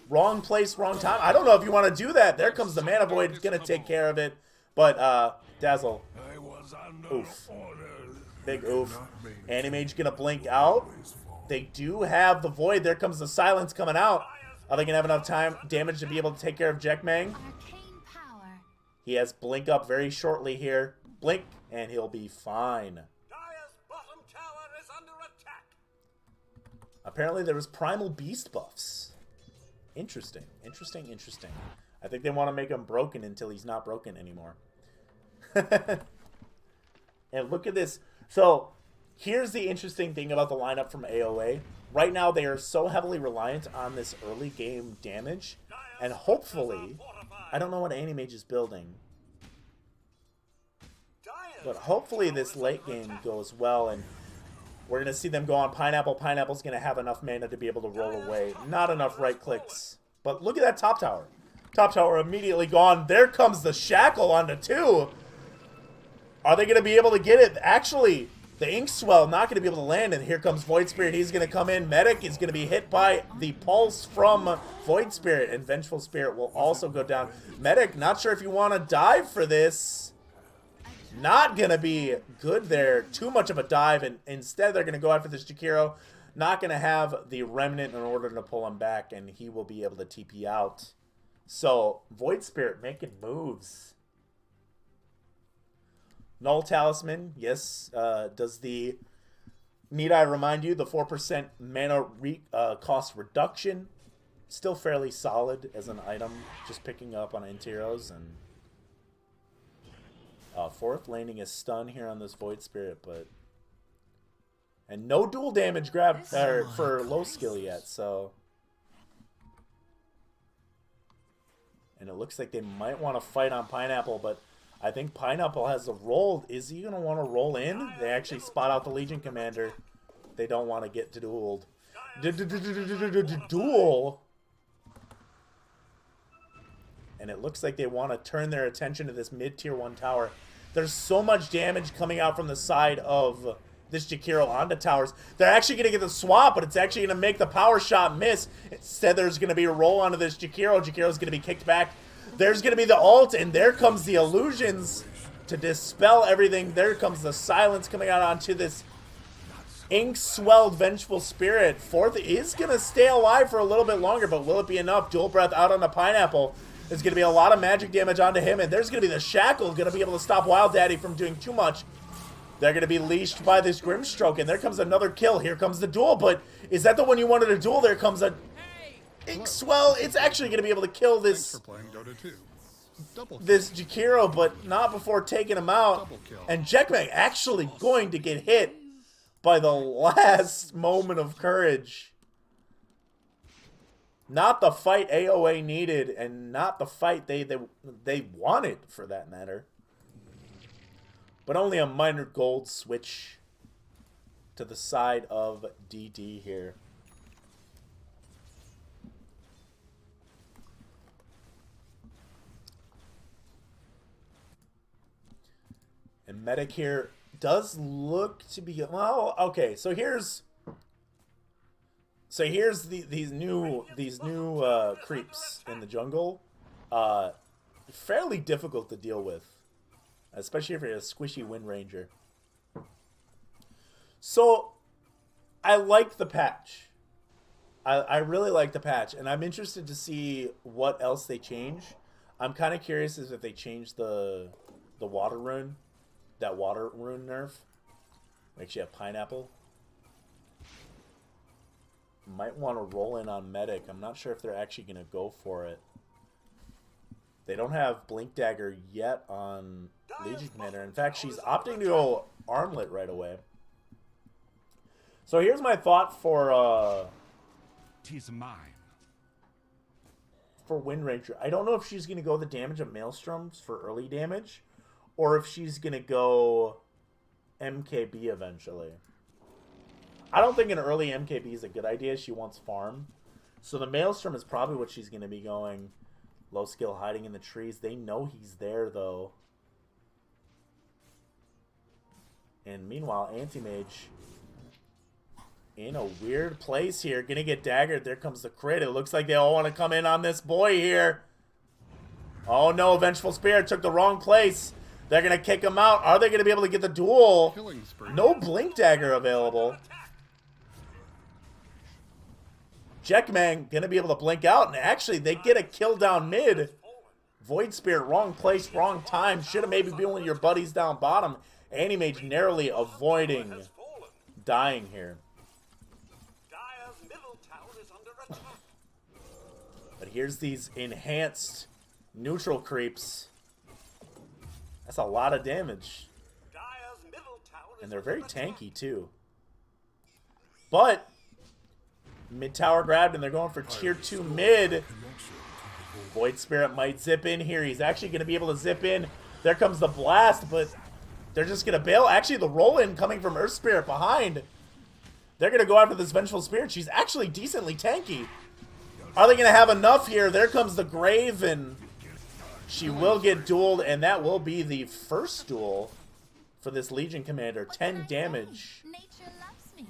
Wrong place, wrong time. I don't know if you want to do that. There comes the Mana Void. It's going to take care of it. But Dazzle. Oof. Big oof. Animage going to blink out. They do have the Void. There comes the Silence coming out. Are they going to have enough damage to be able to take care of Jackmang? He has Blink up very shortly here. Blink, and he'll be fine. Apparently there was Primal Beast buffs. Interesting. Interesting, interesting. I think they want to make him broken until he's not broken anymore. And look at this. So, here's the interesting thing about the lineup from AoA. Right now, they are so heavily reliant on this early game damage. And hopefully, I don't know what Animage is building. But hopefully this late game goes well, and we're going to see them go on Pineapple. Pineapple's going to have enough mana to be able to roll away. Not enough right clicks. But look at that top tower. Top tower immediately gone. There comes the Shackle onto 2. Are they going to be able to get it? Actually, the Inkswell not going to be able to land, and here comes Void Spirit. He's going to come in. Medic is going to be hit by the Pulse from Void Spirit, and Vengeful Spirit will also go down. Medic, not sure if you want to dive for this. Not going to be good there. Too much of a dive, and instead they're going to go after this Jakiro. Not going to have the Remnant in order to pull him back, and he will be able to TP out. So, Void Spirit making moves. Null Talisman, yes. Does the... Need I remind you, the 4% mana cost reduction. Still fairly solid as an item. Just picking up on Intiros, and... fourth landing is stun here on this Void Spirit, but... And no dual damage grab for low skill yet, so... And it looks like they might want to fight on Pineapple, but I think Pineapple has a roll. Is he going to want to roll in? They actually spot out the Legion Commander. They don't want to get dueled. Duel! And it looks like they want to turn their attention to this mid-tier 1 tower. There's so much damage coming out from the side of this Jakiro onto towers. They're actually going to get the swap, but it's actually going to make the power shot miss. Instead, there's going to be a roll onto this Jakiro. Jakiro's going to be kicked back. There's going to be the ult, and there comes the illusions to dispel everything. There comes the silence coming out onto this ink-swelled Vengeful Spirit. Fourth is going to stay alive for a little bit longer, but will it be enough? Dual Breath out on the Pineapple. There's going to be a lot of magic damage onto him, and there's going to be the Shackle going to be able to stop Wild Daddy from doing too much. They're going to be leashed by this Grimstroke, and there comes another kill. Here comes the duel, but is that the one you wanted to duel? There comes a Inkswell. It's actually going to be able to kill this this Jakiro, but not before taking him out. And Jackman actually going to get hit by the last moment of courage. Not the fight AoA needed, and not the fight they wanted, for that matter. But only a minor gold switch to the side of DD here. And Medic here does look to be... Well, okay, so here's... these new creeps in the jungle. Fairly difficult to deal with. Especially if you're a squishy Wind Ranger. So, I like the patch. I really like the patch. And I'm interested to see what else they change. I'm kind of curious as if they change the water rune. That water rune nerf. Makes you have Pineapple. Might want to roll in on Medic. I'm not sure if they're actually going to go for it. They don't have Blink Dagger yet on Legion Commander. In fact, she's opting to go Armlet right away. So here's my thought for 'Tis mine. for Wind Ranger. I don't know if she's going to go the damage of Maelstroms for early damage, or if she's going to go MKB eventually. I don't think an early MKB is a good idea. She wants farm. So the Maelstrom is probably what she's going to be going. Low skill hiding in the trees. They know he's there, though. And meanwhile, Anti-Mage in a weird place here. Gonna get daggered. There comes the crit. It looks like they all want to come in on this boy here. Oh no, Vengeful Spirit took the wrong place. They're gonna kick him out. Are they gonna be able to get the duel? No Blink Dagger available. Jackman gonna be able to blink out, and actually they get a kill down mid. Void Spirit, wrong place, wrong time. Should have maybe been one of your buddies down bottom. Anti-Mage narrowly avoiding dying here. here's these enhanced neutral creeps. That's a lot of damage. Dire's middle tower is And they're very under attack. tanky, too. But mid tower grabbed, and they're going for tier 2 mid. Void Spirit might zip in here. He's actually going to be able to zip in. There comes the blast, but they're just going to bail. Actually, the roll-in coming from Earth Spirit behind. They're going to go after this Vengeful Spirit. She's actually decently tanky. Are they going to have enough here? There comes the Grave, and she will get dueled, and that will be the first duel for this Legion Commander. 10 damage. Nature loves me.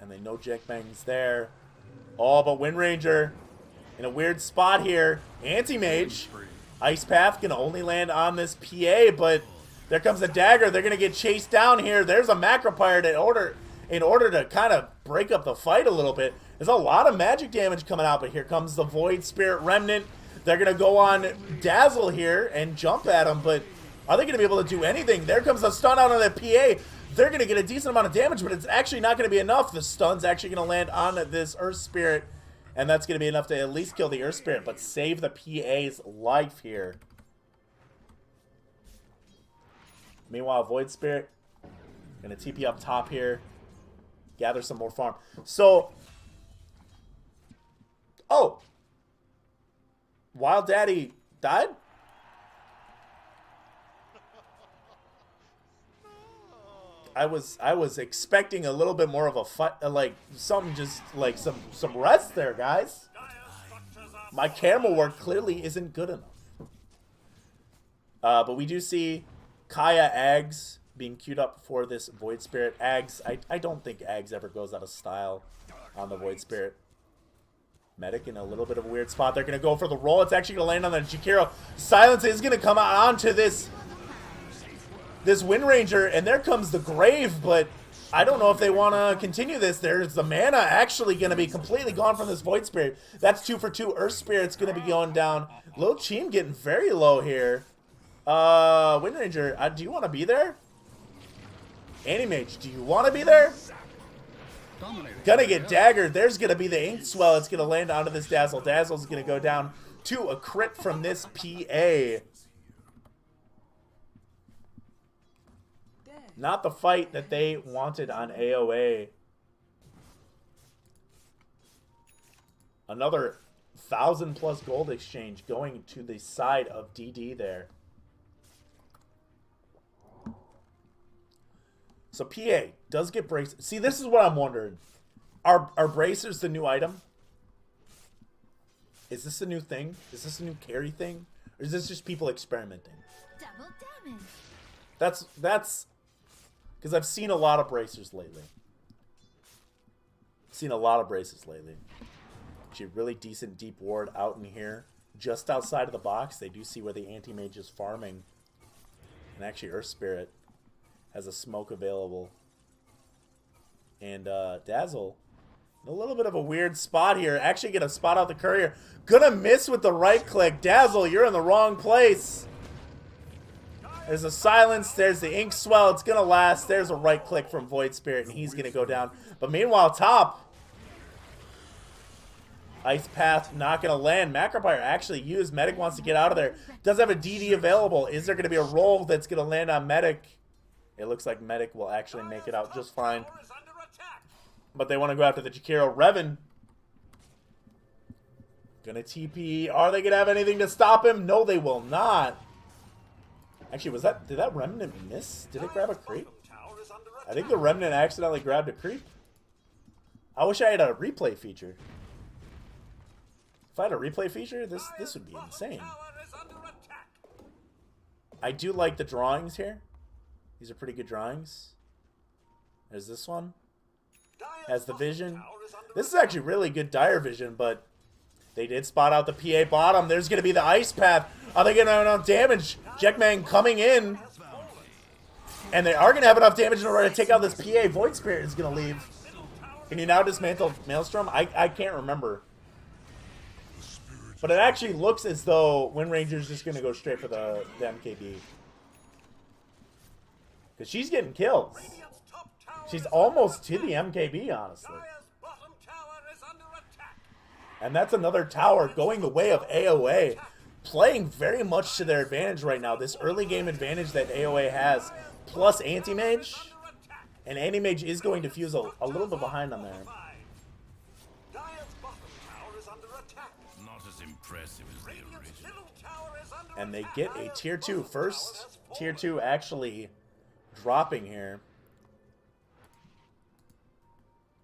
And they know Jack Bang's there. Oh, but Wind Ranger in a weird spot here. Anti-Mage. Ice Path can only land on this PA, but there comes a dagger. They're going to get chased down here. There's a Macro Pirate in order to kind of break up the fight a little bit. There's a lot of magic damage coming out, but here comes the Void Spirit Remnant. They're going to go on Dazzle here and jump at him, but are they going to be able to do anything? There comes a stun out on the PA. They're going to get a decent amount of damage, but it's actually not going to be enough. The stun's actually going to land on this Earth Spirit, and that's going to be enough to at least kill the Earth Spirit, but save the PA's life here. Meanwhile, Void Spirit going to TP up top here, gather some more farm. So, oh, Wild Daddy died? I was expecting a little bit more of a fight, like something, just like some rest there, guys. My camera work clearly isn't good enough. But we do see Kaya Ags being queued up for this Void Spirit. Ags, I don't think Ags ever goes out of style on the Void Spirit. Medic in a little bit of a weird spot. They're going to go for the roll. It's actually going to land on the Jakiro. Silence is going to come out onto this Wind Ranger, and there comes the Grave, but I don't know if they want to continue this. There's the mana actually going to be completely gone from this Void Spirit. That's 2 for 2. Earth Spirit's going to be going down. Lil Cheem getting very low here. Wind Ranger, do you want to be there? Anti-Mage, do you want to be there? Gonna get daggered. There's gonna be the Ink Swell. It's gonna land onto this Dazzle. Dazzle's gonna go down to a crit from this PA. Not the fight that they wanted on AoA. Another 1,000+ gold exchange going to the side of DD there. So PA does get bracers. See, this is what I'm wondering. Are bracers the new item? Is this a new thing? Is this a new carry thing? Or is this just people experimenting? Double damage. That's because I've seen a lot of bracers lately. Actually, really decent deep ward out in here. Just outside of the box, they do see where the Anti-Mage is farming. And actually, Earth Spirit has a smoke available. And Dazzle, in a little bit of a weird spot here. Actually gonna spot out the courier. Gonna miss with the right click. Dazzle, you're in the wrong place. There's a silence. There's the Ink Swell. It's gonna last. There's a right click from Void Spirit, and he's gonna go down. But meanwhile, top. Ice Path not gonna land. Macropire actually used. Medic wants to get out of there. Does have a DD available. Is there gonna be a roll that's gonna land on Medic? It looks like Medic will actually make it out just fine. But they want to go after the Jakiro. Revan gonna TP. Are they gonna have anything to stop him? No, they will not. Actually, did that Remnant miss? Did it grab a creep? I think the Remnant accidentally grabbed a creep. I wish I had a replay feature. If I had a replay feature, this would be insane. I do like the drawings here. These are pretty good drawings. There's this one. Has the vision. This is actually really good Dire Vision, but they did spot out the PA bottom. There's going to be the Ice Path. Are they going to have enough damage? Jackman coming in. And they are going to have enough damage in order to take out this PA. Void Spirit is going to leave. Can you now dismantle Maelstrom? I can't remember. But it actually looks as though Wind Ranger's just going to go straight for the MKB. Because she's getting kills. She's almost to the MKB, honestly. Dire's bottom tower is under attack. And that's another tower going the way of AoA. Playing very much to their advantage right now. This early game advantage that AoA has, plus Anti-Mage. And Anti-Mage is going to fuse a little bit behind on there. Dire's bottom tower is under attack. Not as impressive as the Radiant's original. middle tower is under And they attack. get a tier 2. First tier 2 actually dropping here.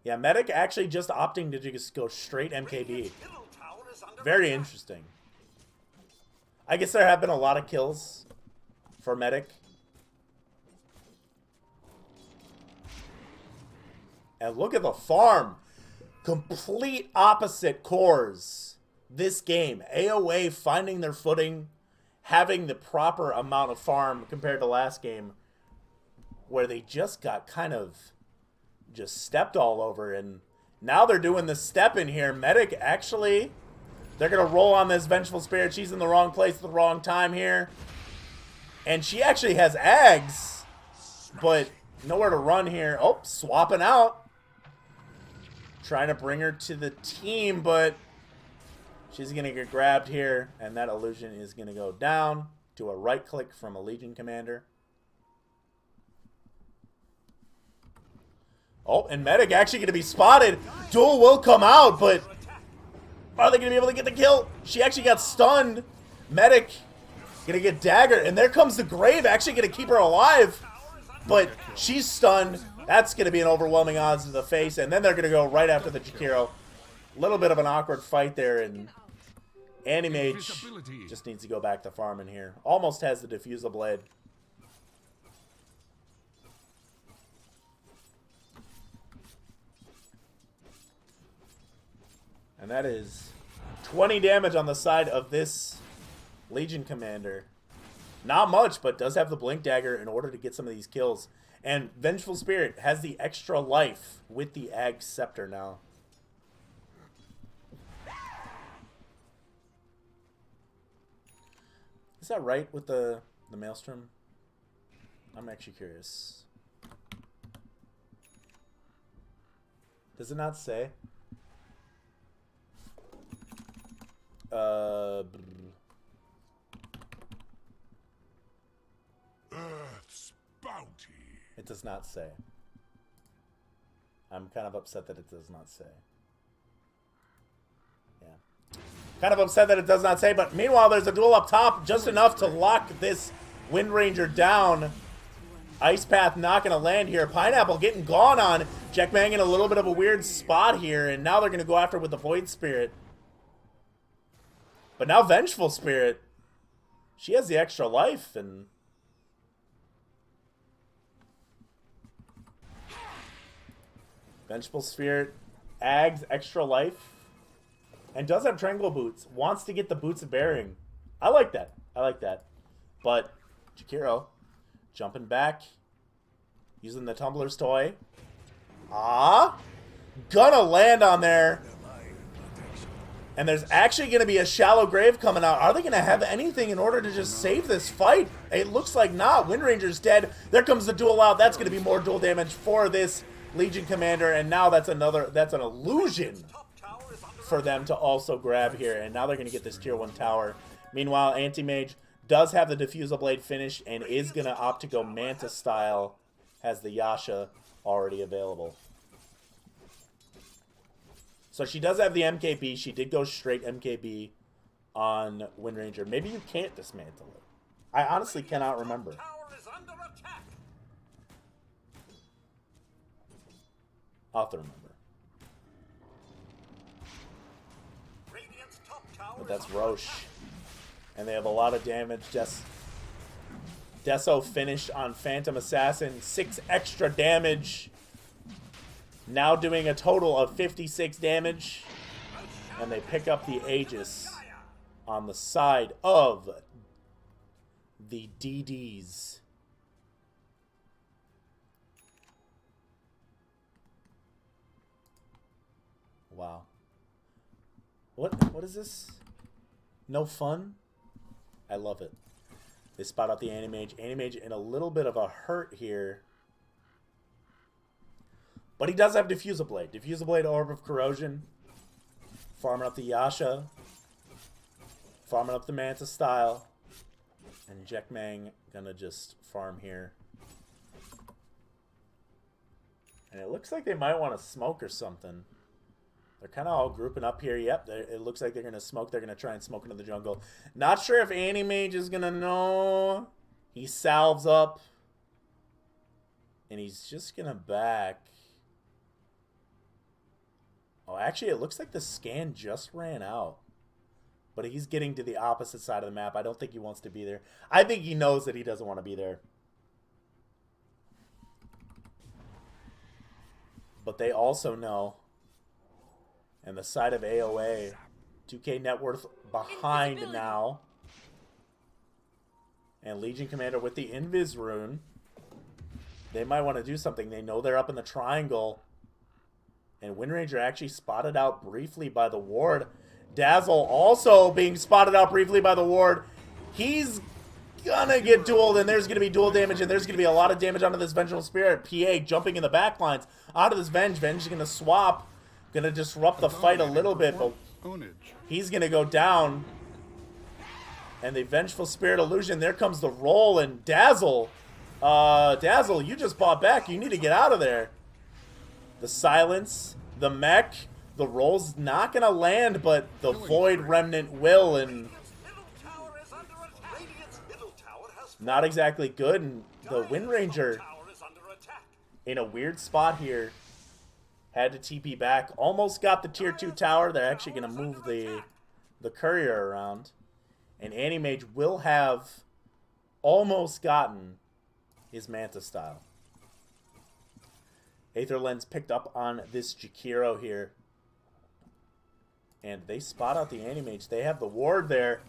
Yeah, Medic actually just opting to just go straight MKB. Middle tower is under Very attack. interesting. I guess there have been a lot of kills for Medic. And look at the farm. Complete opposite cores this game. AoA finding their footing, having the proper amount of farm compared to last game, where they just got kind of just stepped all over. And now they're doing the step in here. Medic actually, they're going to roll on this Vengeful Spirit. She's in the wrong place at the wrong time here. And she actually has Ags, but nowhere to run here. Oh, swapping out. Trying to bring her to the team, but she's going to get grabbed here. And that illusion is going to go down to a right click from a Legion Commander. Oh, and Medic actually going to be spotted. Duel will come out, but are they going to be able to get the kill? She actually got stunned. Medic going to get daggered. And there comes the Grave, actually going to keep her alive. But she's stunned. That's going to be an overwhelming odds to the face. And then they're going to go right after the Jakiro. A little bit of an awkward fight there. And Anti-Mage just needs to go back to farming here. Almost has the Diffusal Blade. And that is 20 damage on the side of this Legion Commander. Not much, but does have the Blink Dagger in order to get some of these kills. And Vengeful Spirit has the extra life with the Ag Scepter now. Is that right with the Maelstrom? I'm actually curious. Does it not say? Earth's bounty. It does not say. I'm kind of upset that it does not say. Yeah. Kind of upset that it does not say, but meanwhile there's a duel up top, just enough to lock this Wind Ranger down. Ice Path not going to land here. Pineapple getting gone on. Jackbang in a little bit of a weird spot here, and now they're going to go after with the Void Spirit. But now Vengeful Spirit, she has the extra life, and Vengeful Spirit, Ags, extra life, and does have Tranquil Boots. Wants to get the Boots of Bearing. I like that. I like that. But Jakiro jumping back, using the Tumbler's Toy. Gonna land on there. And there's actually going to be a Shallow Grave coming out. Are they going to have anything in order to just save this fight? It looks like not. Wind Ranger's dead. There comes the duel out. That's going to be more duel damage for this Legion Commander. And now that's an illusion for them to also grab here. And now they're going to get this tier 1 tower. Meanwhile, Anti-Mage does have the Diffusal Blade finished and is going to opt to go Manta style. Has the Yasha already available. So she does have the MKB. She did go straight MKB on Wind Ranger. Maybe you can't dismantle it. I honestly cannot remember. I'll have to remember. But that's Roche. And they have a lot of damage. Deso finished on Phantom Assassin. 6 extra damage. Now doing a total of 56 damage. And they pick up the Aegis on the side of the DDs. Wow. What is this? No fun? I love it. They spot out the Anti-Mage. Anti-Mage in a little bit of a hurt here. But he does have Diffusal Blade. Diffusal Blade, Orb of Corrosion. Farming up the Yasha. Farming up the Manta style. And Jackmang gonna just farm here. And it looks like they might want to smoke or something. They're kind of all grouping up here. Yep, it looks like they're going to smoke. They're going to try and smoke into the jungle. Not sure if Anti-Mage is going to know. He salves up. And he's just going to back. Oh, actually, it looks like the scan just ran out. But he's getting to the opposite side of the map. I don't think he wants to be there. I think he knows that he doesn't want to be there. But they also know. And the side of AoA, 2K net worth behind now. And Legion Commander with the Invis rune. They might want to do something. They know they're up in the triangle. And Windranger actually spotted out briefly by the ward. Dazzle also being spotted out briefly by the ward. He's gonna get dueled, and there's gonna be dual damage, and there's gonna be a lot of damage onto this Vengeful Spirit. PA jumping in the back lines onto this Venge. Venge is gonna swap. Gonna disrupt the fight a little bit, but he's gonna go down. And the Vengeful Spirit illusion, there comes the roll, and Dazzle. Dazzle, you just bought back. You need to get out of there. The silence, the mech, the roll's not gonna land, but the Void Remnant will, and not exactly good. And the Windranger in a weird spot here. Had to TP back. Almost got the tier 2 tower. They're actually going to move the courier around. And Anti-Mage will have almost gotten his Manta style. Aether Lens picked up on this Jakiro here. And they spot out the Anti-Mage. They have the ward there.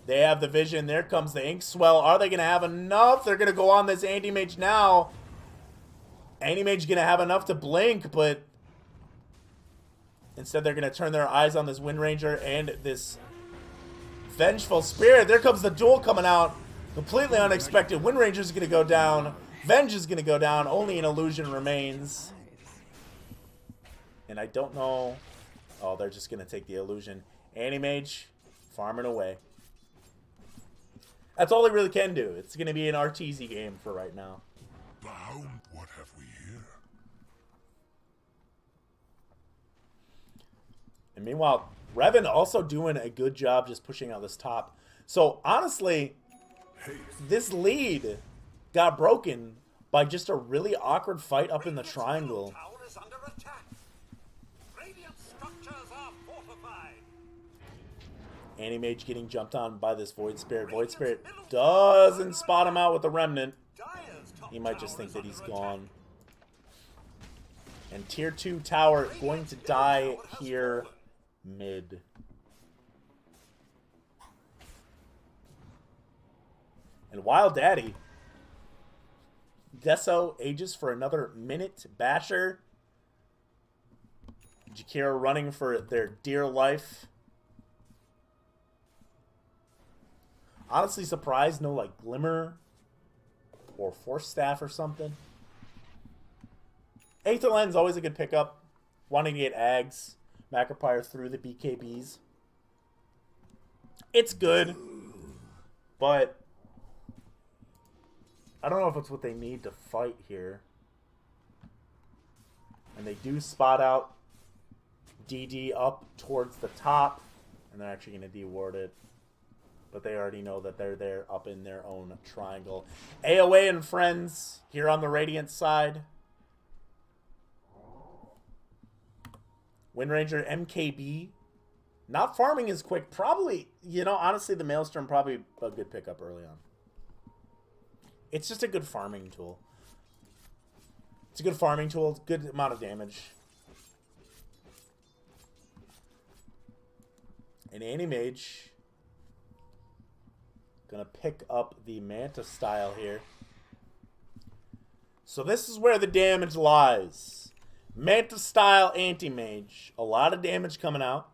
They have the vision. There comes the Ink Swell. Are they going to have enough? They're going to go on this Anti-Mage now. Anti-Mage going to have enough to blink, but instead they're going to turn their eyes on this Windranger and this Vengeful Spirit. There comes the duel coming out. Completely unexpected. Windranger's going to go down. Venge is going to go down. Only an illusion remains. And I don't know. Oh, they're just going to take the illusion. Anti-Mage farming away. That's all they really can do. It's going to be an RTZ game for right now. Bound, what have we here? And meanwhile, Revan also doing a good job just pushing out this top. So honestly, this lead got broken by just a really awkward fight up in the triangle. Anti-Mage getting jumped on by this Void Spirit. Void Spirit doesn't spot him out with the Remnant. He might just think that he's gone. And tier 2 tower going to die here mid. And Wild Daddy. Deso ages for another minute. Basher. Jakiro running for their dear life. Honestly surprised no like Glimmer or Force Staff or something. Aether Lens always a good pickup. Wanting to get Ags. Macropyre through the BKBs. It's good. But I don't know if it's what they need to fight here. And they do spot out DD up towards the top. And they're actually going to deward it. But they already know that they're there up in their own triangle. AoA+Friends here on the Radiant side. Windranger MKB. Not farming is quick. Probably, you know, honestly, the Maelstrom probably a good pickup early on. It's just a good farming tool. It's a good farming tool. It's a good amount of damage. And Anti-Mage gonna pick up the Manta style here. So this is where the damage lies. Manta style Anti-Mage. A lot of damage coming out.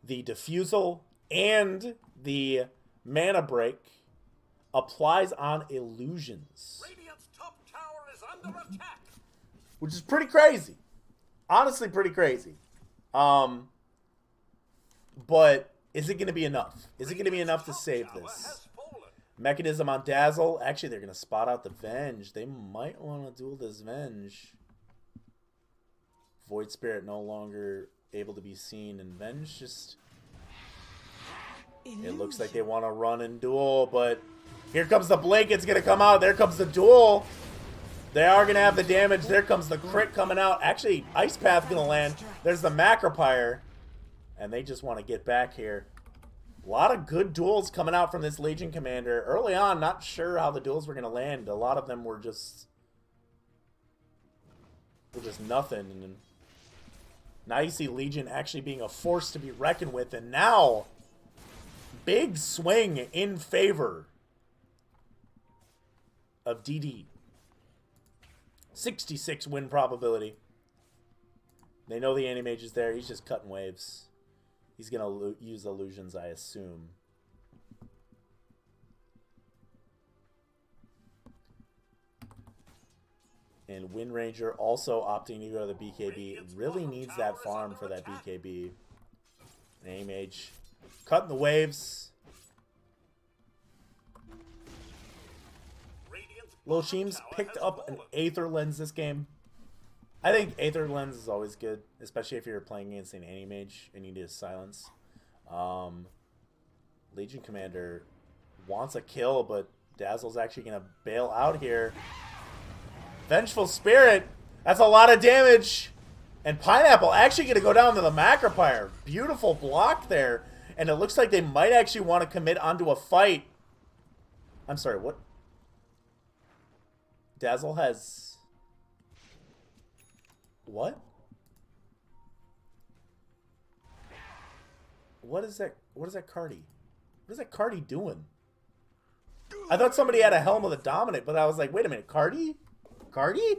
The Diffusal and the Mana Break applies on illusions. Radiant's top tower is under attack. which is pretty crazy. Honestly, pretty crazy. But is it going to be enough? Is it going to be enough to save this? Mechanism on Dazzle. Actually, they're going to spot out the Venge. They might want to duel this Venge. Void Spirit no longer able to be seen. And Venge just... It looks like they want to run and duel, but here comes the Blink. It's going to come out. There comes the duel. They are going to have the damage. There comes the crit coming out. Actually, Ice Path going to land. There's the Macropyre. And they just want to get back here. A lot of good duels coming out from this Legion Commander. Early on, not sure how the duels were going to land. A lot of them were just nothing. And now you see Legion actually being a force to be reckoned with. And now, big swing in favor of DD. 66 win probability. They know the Anti-Mage is there. He's just cutting waves. He's going to use illusions, I assume. And Wind Ranger also opting to go to the BKB. Really needs that farm for that BKB. Anti-Mage cutting the waves. Lil Sheems picked up an Aether Lens this game. I think Aether Lens is always good, especially if you're playing against an Anti-Mage and you need a silence. Legion Commander wants a kill, but Dazzle's actually going to bail out here. Vengeful Spirit. That's a lot of damage. And Pineapple actually going to go down to the Macropyre. Beautiful block there. And it looks like they might actually want to commit onto a fight. I'm sorry, what? Dazzle has... What? What is that? What is that Cardi? What is that Cardi doing? I thought somebody had a Helm of the Dominant, but I was like, wait a minute, Cardi? Cardi?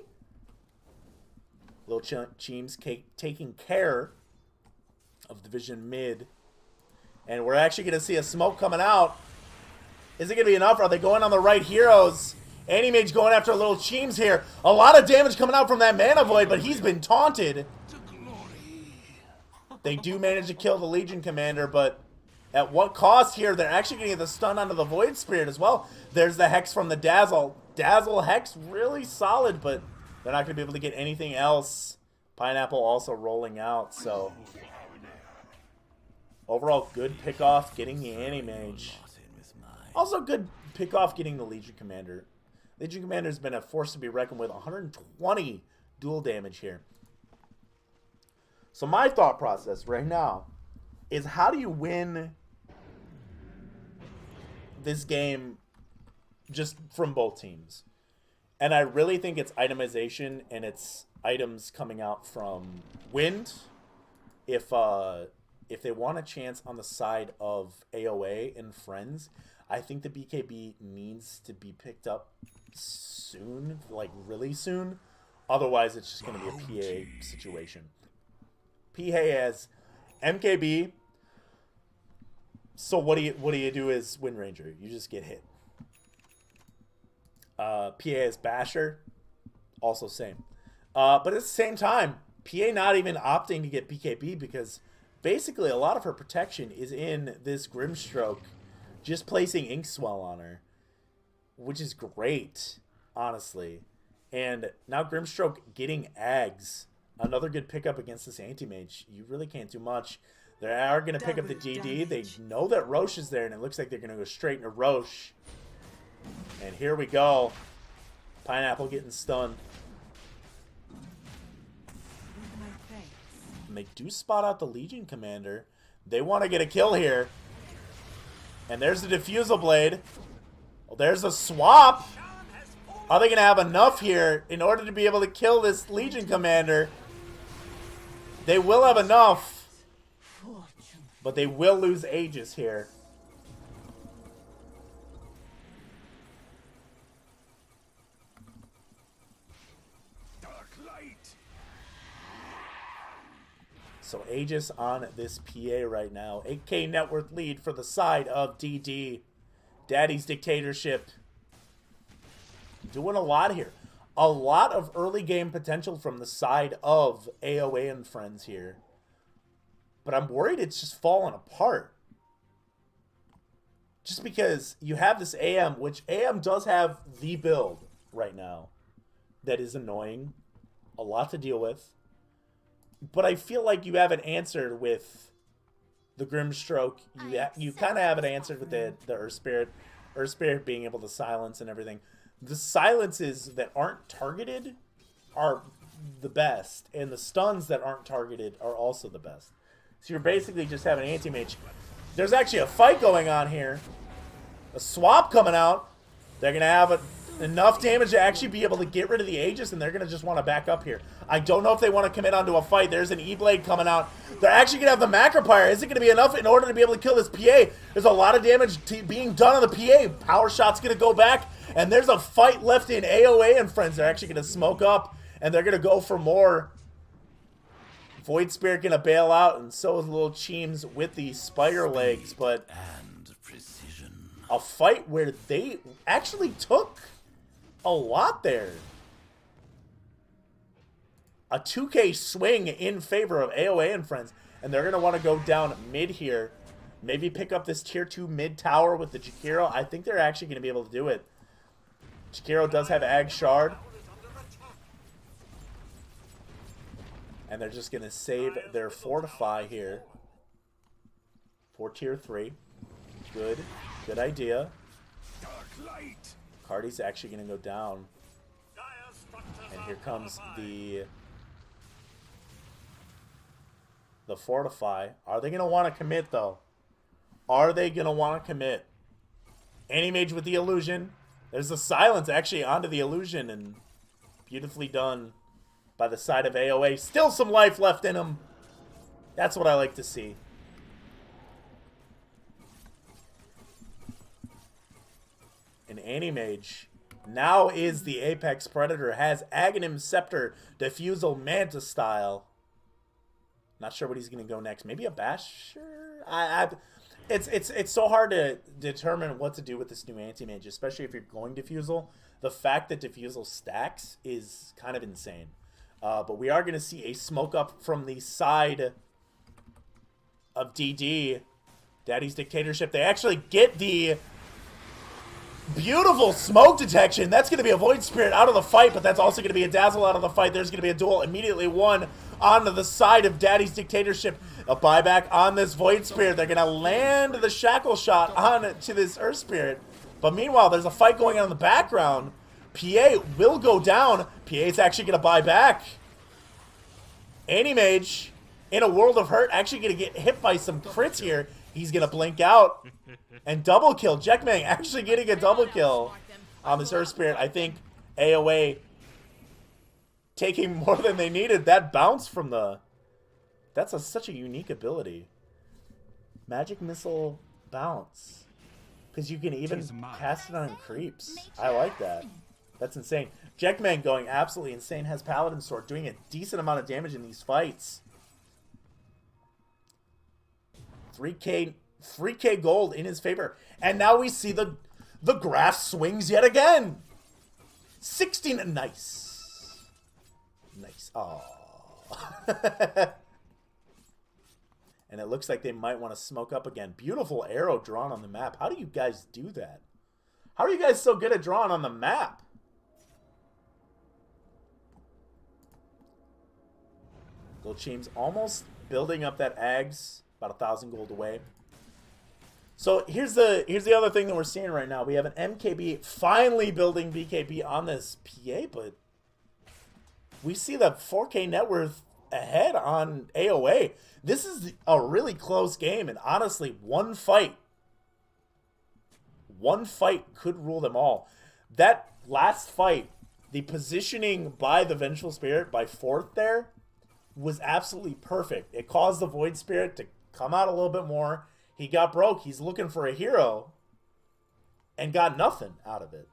Lil Cheems taking care of Division Mid. And we're actually going to see a smoke coming out. Is it going to be enough? Are they going on the right heroes? Anti-Mage going after Lil Cheems here. A lot of damage coming out from that Mana Void, but he's been taunted. They do manage to kill the Legion Commander, but at what cost here? They're actually going to get the stun onto the Void Spirit as well. There's the Hex from the Dazzle. Dazzle Hex really solid, but they're not going to be able to get anything else. Pineapple also rolling out, so... Overall, good pick-off getting the Anti-Mage. Also good pick-off getting the Legion Commander. Legion Commander's been a force to be reckoned with. 120 dual damage here. So my thought process right now is, how do you win this game just from both teams? And I really think it's itemization and it's items coming out from Wind. If they want a chance on the side of AoA and Friends, I think the BKB needs to be picked up soon, like really soon. Otherwise, it's just going to be a PA situation. PA has MKB. So what do you do as Wind Ranger? You just get hit. PA is Basher. Also same. But at the same time, PA not even opting to get BKB because basically a lot of her protection is in this Grimstroke. Just placing Inkswell on her, which is great, honestly. And now Grimstroke getting Ags. Another good pickup against this Anti-Mage. You really can't do much. They are going to pick up the DD. They know that Roche is there, and it looks like they're going to go straight into Roche. And here we go. Pineapple getting stunned. And they do spot out the Legion Commander. They want to get a kill here. And there's the Diffusal Blade. Well, there's a swap. Are they going to have enough here in order to be able to kill this Legion Commander? They will have enough. But they will lose Aegis here. So Aegis on this PA right now. 8K net worth lead for the side of DD. Daddy's Dictatorship. Doing a lot here. A lot of early game potential from the side of AoA and Friends here. But I'm worried it's just falling apart. Just because you have this AM, which AM does have the build right now that is annoying. A lot to deal with. But I feel like you have it answered with the Grimstroke. You kind of have it answered with the Earth Spirit. Earth Spirit being able to silence and everything. The silences that aren't targeted are the best. And the stuns that aren't targeted are also the best. So you're basically just having an anti-mage. There's actually a fight going on here. A swap coming out. They're going to have enough damage to actually be able to get rid of the Aegis, and they're going to just want to back up here. I don't know if they want to commit onto a fight. There's an E-Blade coming out. They're actually going to have the Macropyre. Is it going to be enough in order to be able to kill this PA? There's a lot of damage being done on the PA. Power Shot's going to go back, and there's a fight left in AoA and Friends. They're actually going to smoke up, and they're going to go for more. Void Spirit going to bail out, and so is Little Cheems with the spider legs, but a fight where they actually took a lot there. A 2K swing in favor of AoA and Friends, and they're going to want to go down mid here. Maybe pick up this tier 2 mid tower with the Jakiro. I think they're actually going to be able to do it. Jakiro does have Ag Shard. And they're just going to save their Fortify here for tier 3. Good idea. Cardi's actually going to go down. And here comes the Fortify. Are they going to want to commit, though? Are they going to want to commit? Anti-Mage with the Illusion. There's the silence actually onto the Illusion, and beautifully done by the side of AoA. Still some life left in him. That's what I like to see. An Anti-Mage now is the Apex Predator. Has Aghanim Scepter, Diffusal, Manta style. Not sure what he's going to go next. Maybe a Basher? It's so hard to determine what to do with this new Anti-Mage, especially if you're going Diffusal. The fact that Diffusal stacks is kind of insane. But we are going to see a smoke up from the side of DD. Daddy's Dictatorship. They actually get the beautiful smoke detection. That's going to be a Void Spirit out of the fight, but that's also going to be a Dazzle out of the fight. There's going to be a duel immediately won onto the side of Daddy's Dictatorship. A buyback on this Void Spirit. They're going to land the Shackle Shot on to this Earth Spirit. But meanwhile, there's a fight going on in the background. PA will go down. PA's actually going to buy back. Anti-Mage, in a world of hurt, actually going to get hit by some crits here. He's going to blink out. And double kill. Jackman actually getting a double kill on this Earth Spirit. I think AoA taking more than they needed. That bounce from the... That's such a unique ability. Magic Missile bounce. Because you can even cast it on creeps. I like that. That's insane. Jackman going absolutely insane. Has Paladin Sword doing a decent amount of damage in these fights. 3K gold in his favor. And now we see the graph swings yet again. 16. Nice. Nice. Oh. And it looks like they might want to smoke up again. Beautiful arrow drawn on the map. How do you guys do that? How are you guys so good at drawing on the map? Gold Cheems almost building up that Ags. About 1,000 gold away. So here's the other thing that we're seeing right now. We have an MKB finally building BKB on this PA, but we see the 4K net worth ahead on AoA. This is a really close game, and honestly, one fight could rule them all. That last fight, the positioning by the Vengeful Spirit by 4th there was absolutely perfect. It caused the Void Spirit to come out a little bit more. He got broke. He's looking for a hero and got nothing out of it.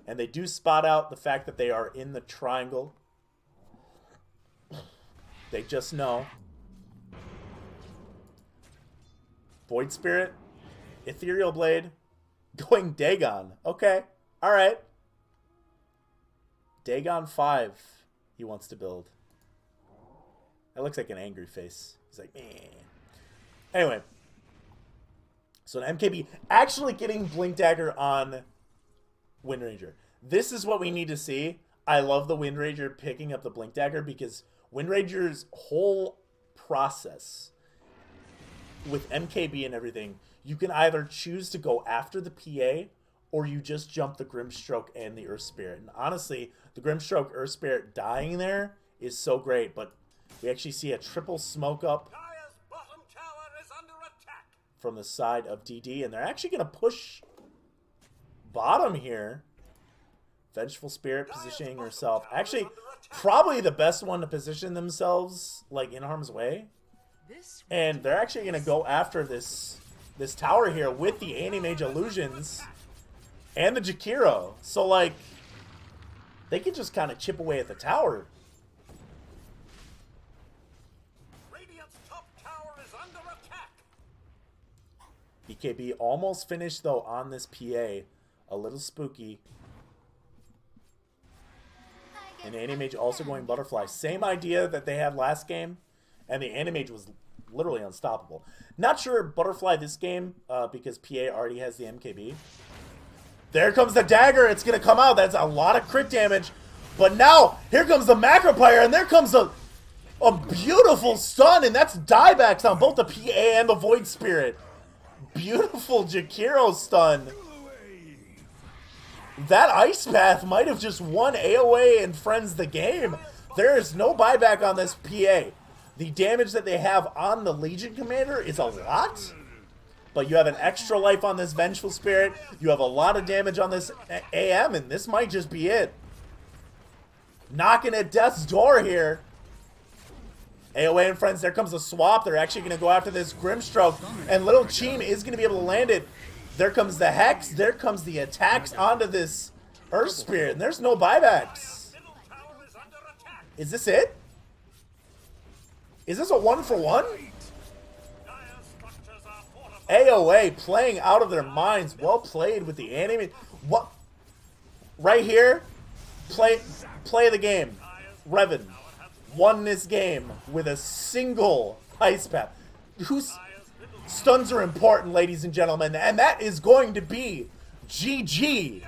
And they do spot out the fact that they are in the triangle. They just know. Void Spirit, Ethereal Blade, going Dagon. Okay, all right. Dagon 5 he wants to build. That looks like an angry face. He's like, meh. Anyway. So an MKB actually getting Blink Dagger on Wind Ranger. This is what we need to see. I love the Wind Ranger picking up the Blink Dagger because Wind Ranger's whole process with MKB and everything, you can either choose to go after the PA or you just jump the Grimstroke and the Earth Spirit. And honestly, the Grimstroke Earth Spirit dying there is so great, but we actually see a triple smoke up Dire's bottom tower is under attack. from the side of DD, and they're actually going to push bottom here. Vengeful Spirit positioning herself. Actually, probably the best one to position themselves, like, in harm's way. And they're actually going to go after this tower here with the Anti-Mage Illusions and the Jakiro. So, like, they can just kind of chip away at the tower. Radiant's top tower is under attack. BKB almost finished, though, on this PA. A little spooky. And Anti-Mage also going Butterfly. Same idea that they had last game. And the Anti-Mage was literally unstoppable. Not sure Butterfly this game because PA already has the MKB. There comes the dagger. It's going to come out. That's a lot of crit damage. But now, here comes the Macropire. And there comes a beautiful stun. And that's diebacks on both the PA and the Void Spirit. Beautiful Jakiro stun. That Ice Path might have just won AoA and Friends the game. There is no buyback on this PA. The damage that they have on the Legion Commander is a lot. But you have an extra life on this Vengeful Spirit. You have a lot of damage on this AM, and this might just be it. Knocking at death's door here. AoA and Friends, there comes a swap. They're actually going to go after this Grimstroke. And Little Cheem is going to be able to land it. There comes the Hex. There comes the attacks onto this Earth Spirit. And there's no buybacks. Is this it? Is this a 1-for-1? AoA playing out of their minds. Well played with the anime. What? Right here. Play the game. Revan won this game with a single Ice Path. Stuns are important, ladies and gentlemen, and that is going to be GG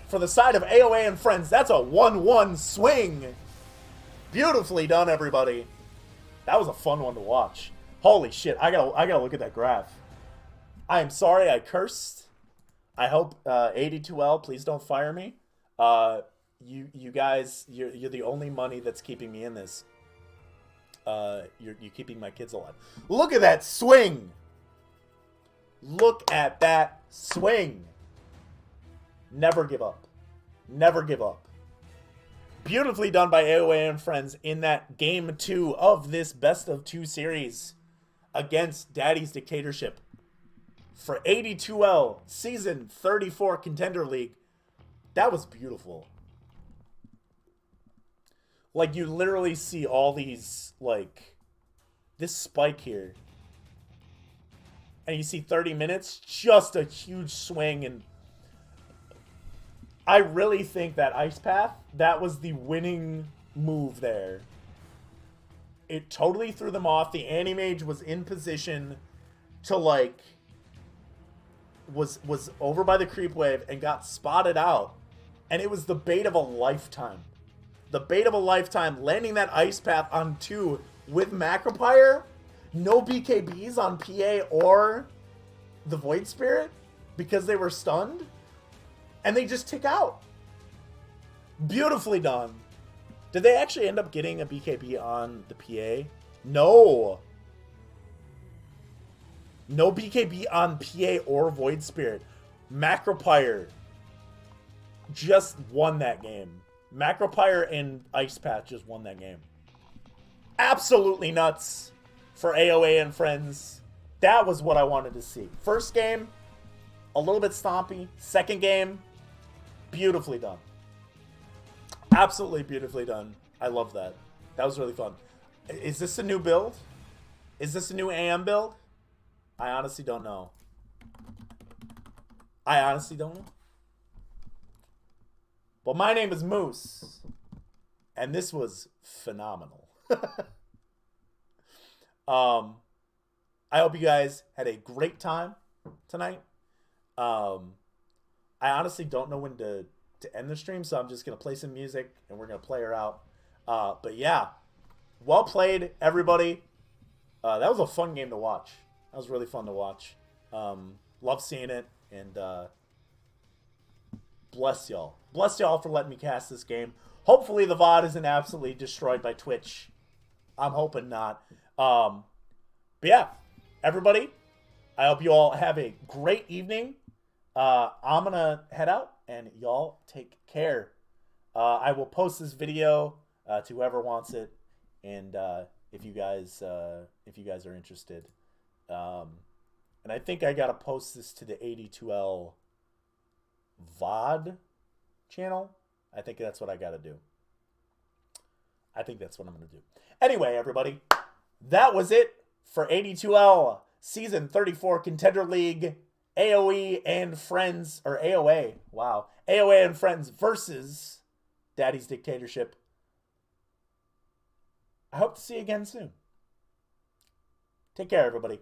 for the side of AoA and Friends. That's a 1-1 swing. Beautifully done, everybody. That was a fun one to watch. Holy shit, I gotta look at that graph. I am sorry I cursed. I hope AD2L, please don't fire me. You guys, you're the only money that's keeping me in this. You're keeping my kids alive. Look at that swing. Look at that swing. Never give up. Never give up. Beautifully done by AoA and Friends in that game 2 of this best of 2 series against Daddy's Dictatorship for AD2L Season 34 Contender League. That was beautiful. Like, you literally see all these, like, this spike here. And you see 30 minutes, just a huge swing. And I really think that Ice Path, that was the winning move there. It totally threw them off. The Anti-Mage was in position to, like, was over by the creep wave and got spotted out. And it was the bait of a lifetime. The bait of a lifetime, landing that Ice Path on 2 with Macropire. No BKBs on PA or the Void Spirit because they were stunned. And they just tick out. Beautifully done. Did they actually end up getting a BKB on the PA? No. No BKB on PA or Void Spirit. Macropire just won that game. Macropire and Ice Path just won that game. Absolutely nuts for AoA and Friends. That was what I wanted to see. First game, a little bit stompy. Second game, beautifully done. Absolutely beautifully done. I love that. That was really fun. Is this a new build? Is this a new AM build? I honestly don't know. I honestly don't know. But my name is Moose, and this was phenomenal. I hope you guys had a great time tonight. I honestly don't know when to end the stream, so I'm just going to play some music, and we're going to play her out. But yeah, well played, everybody. That was a fun game to watch. That was really fun to watch. Love seeing it, and bless y'all. Bless y'all for letting me cast this game. Hopefully the VOD isn't absolutely destroyed by Twitch. I'm hoping not. But yeah, everybody, I hope you all have a great evening. I'm going to head out, and y'all take care. I will post this video to whoever wants it, and if you guys are interested. And I think I got to post this to the AD2L VOD channel. I think that's what I got to do. I think that's what I'm going to do. Anyway, everybody, that was it for AD2L Season 34 Contender League AoE and Friends, or AoA. Wow. AoA and Friends versus Daddy's Dictatorship. I hope to see you again soon. Take care, everybody.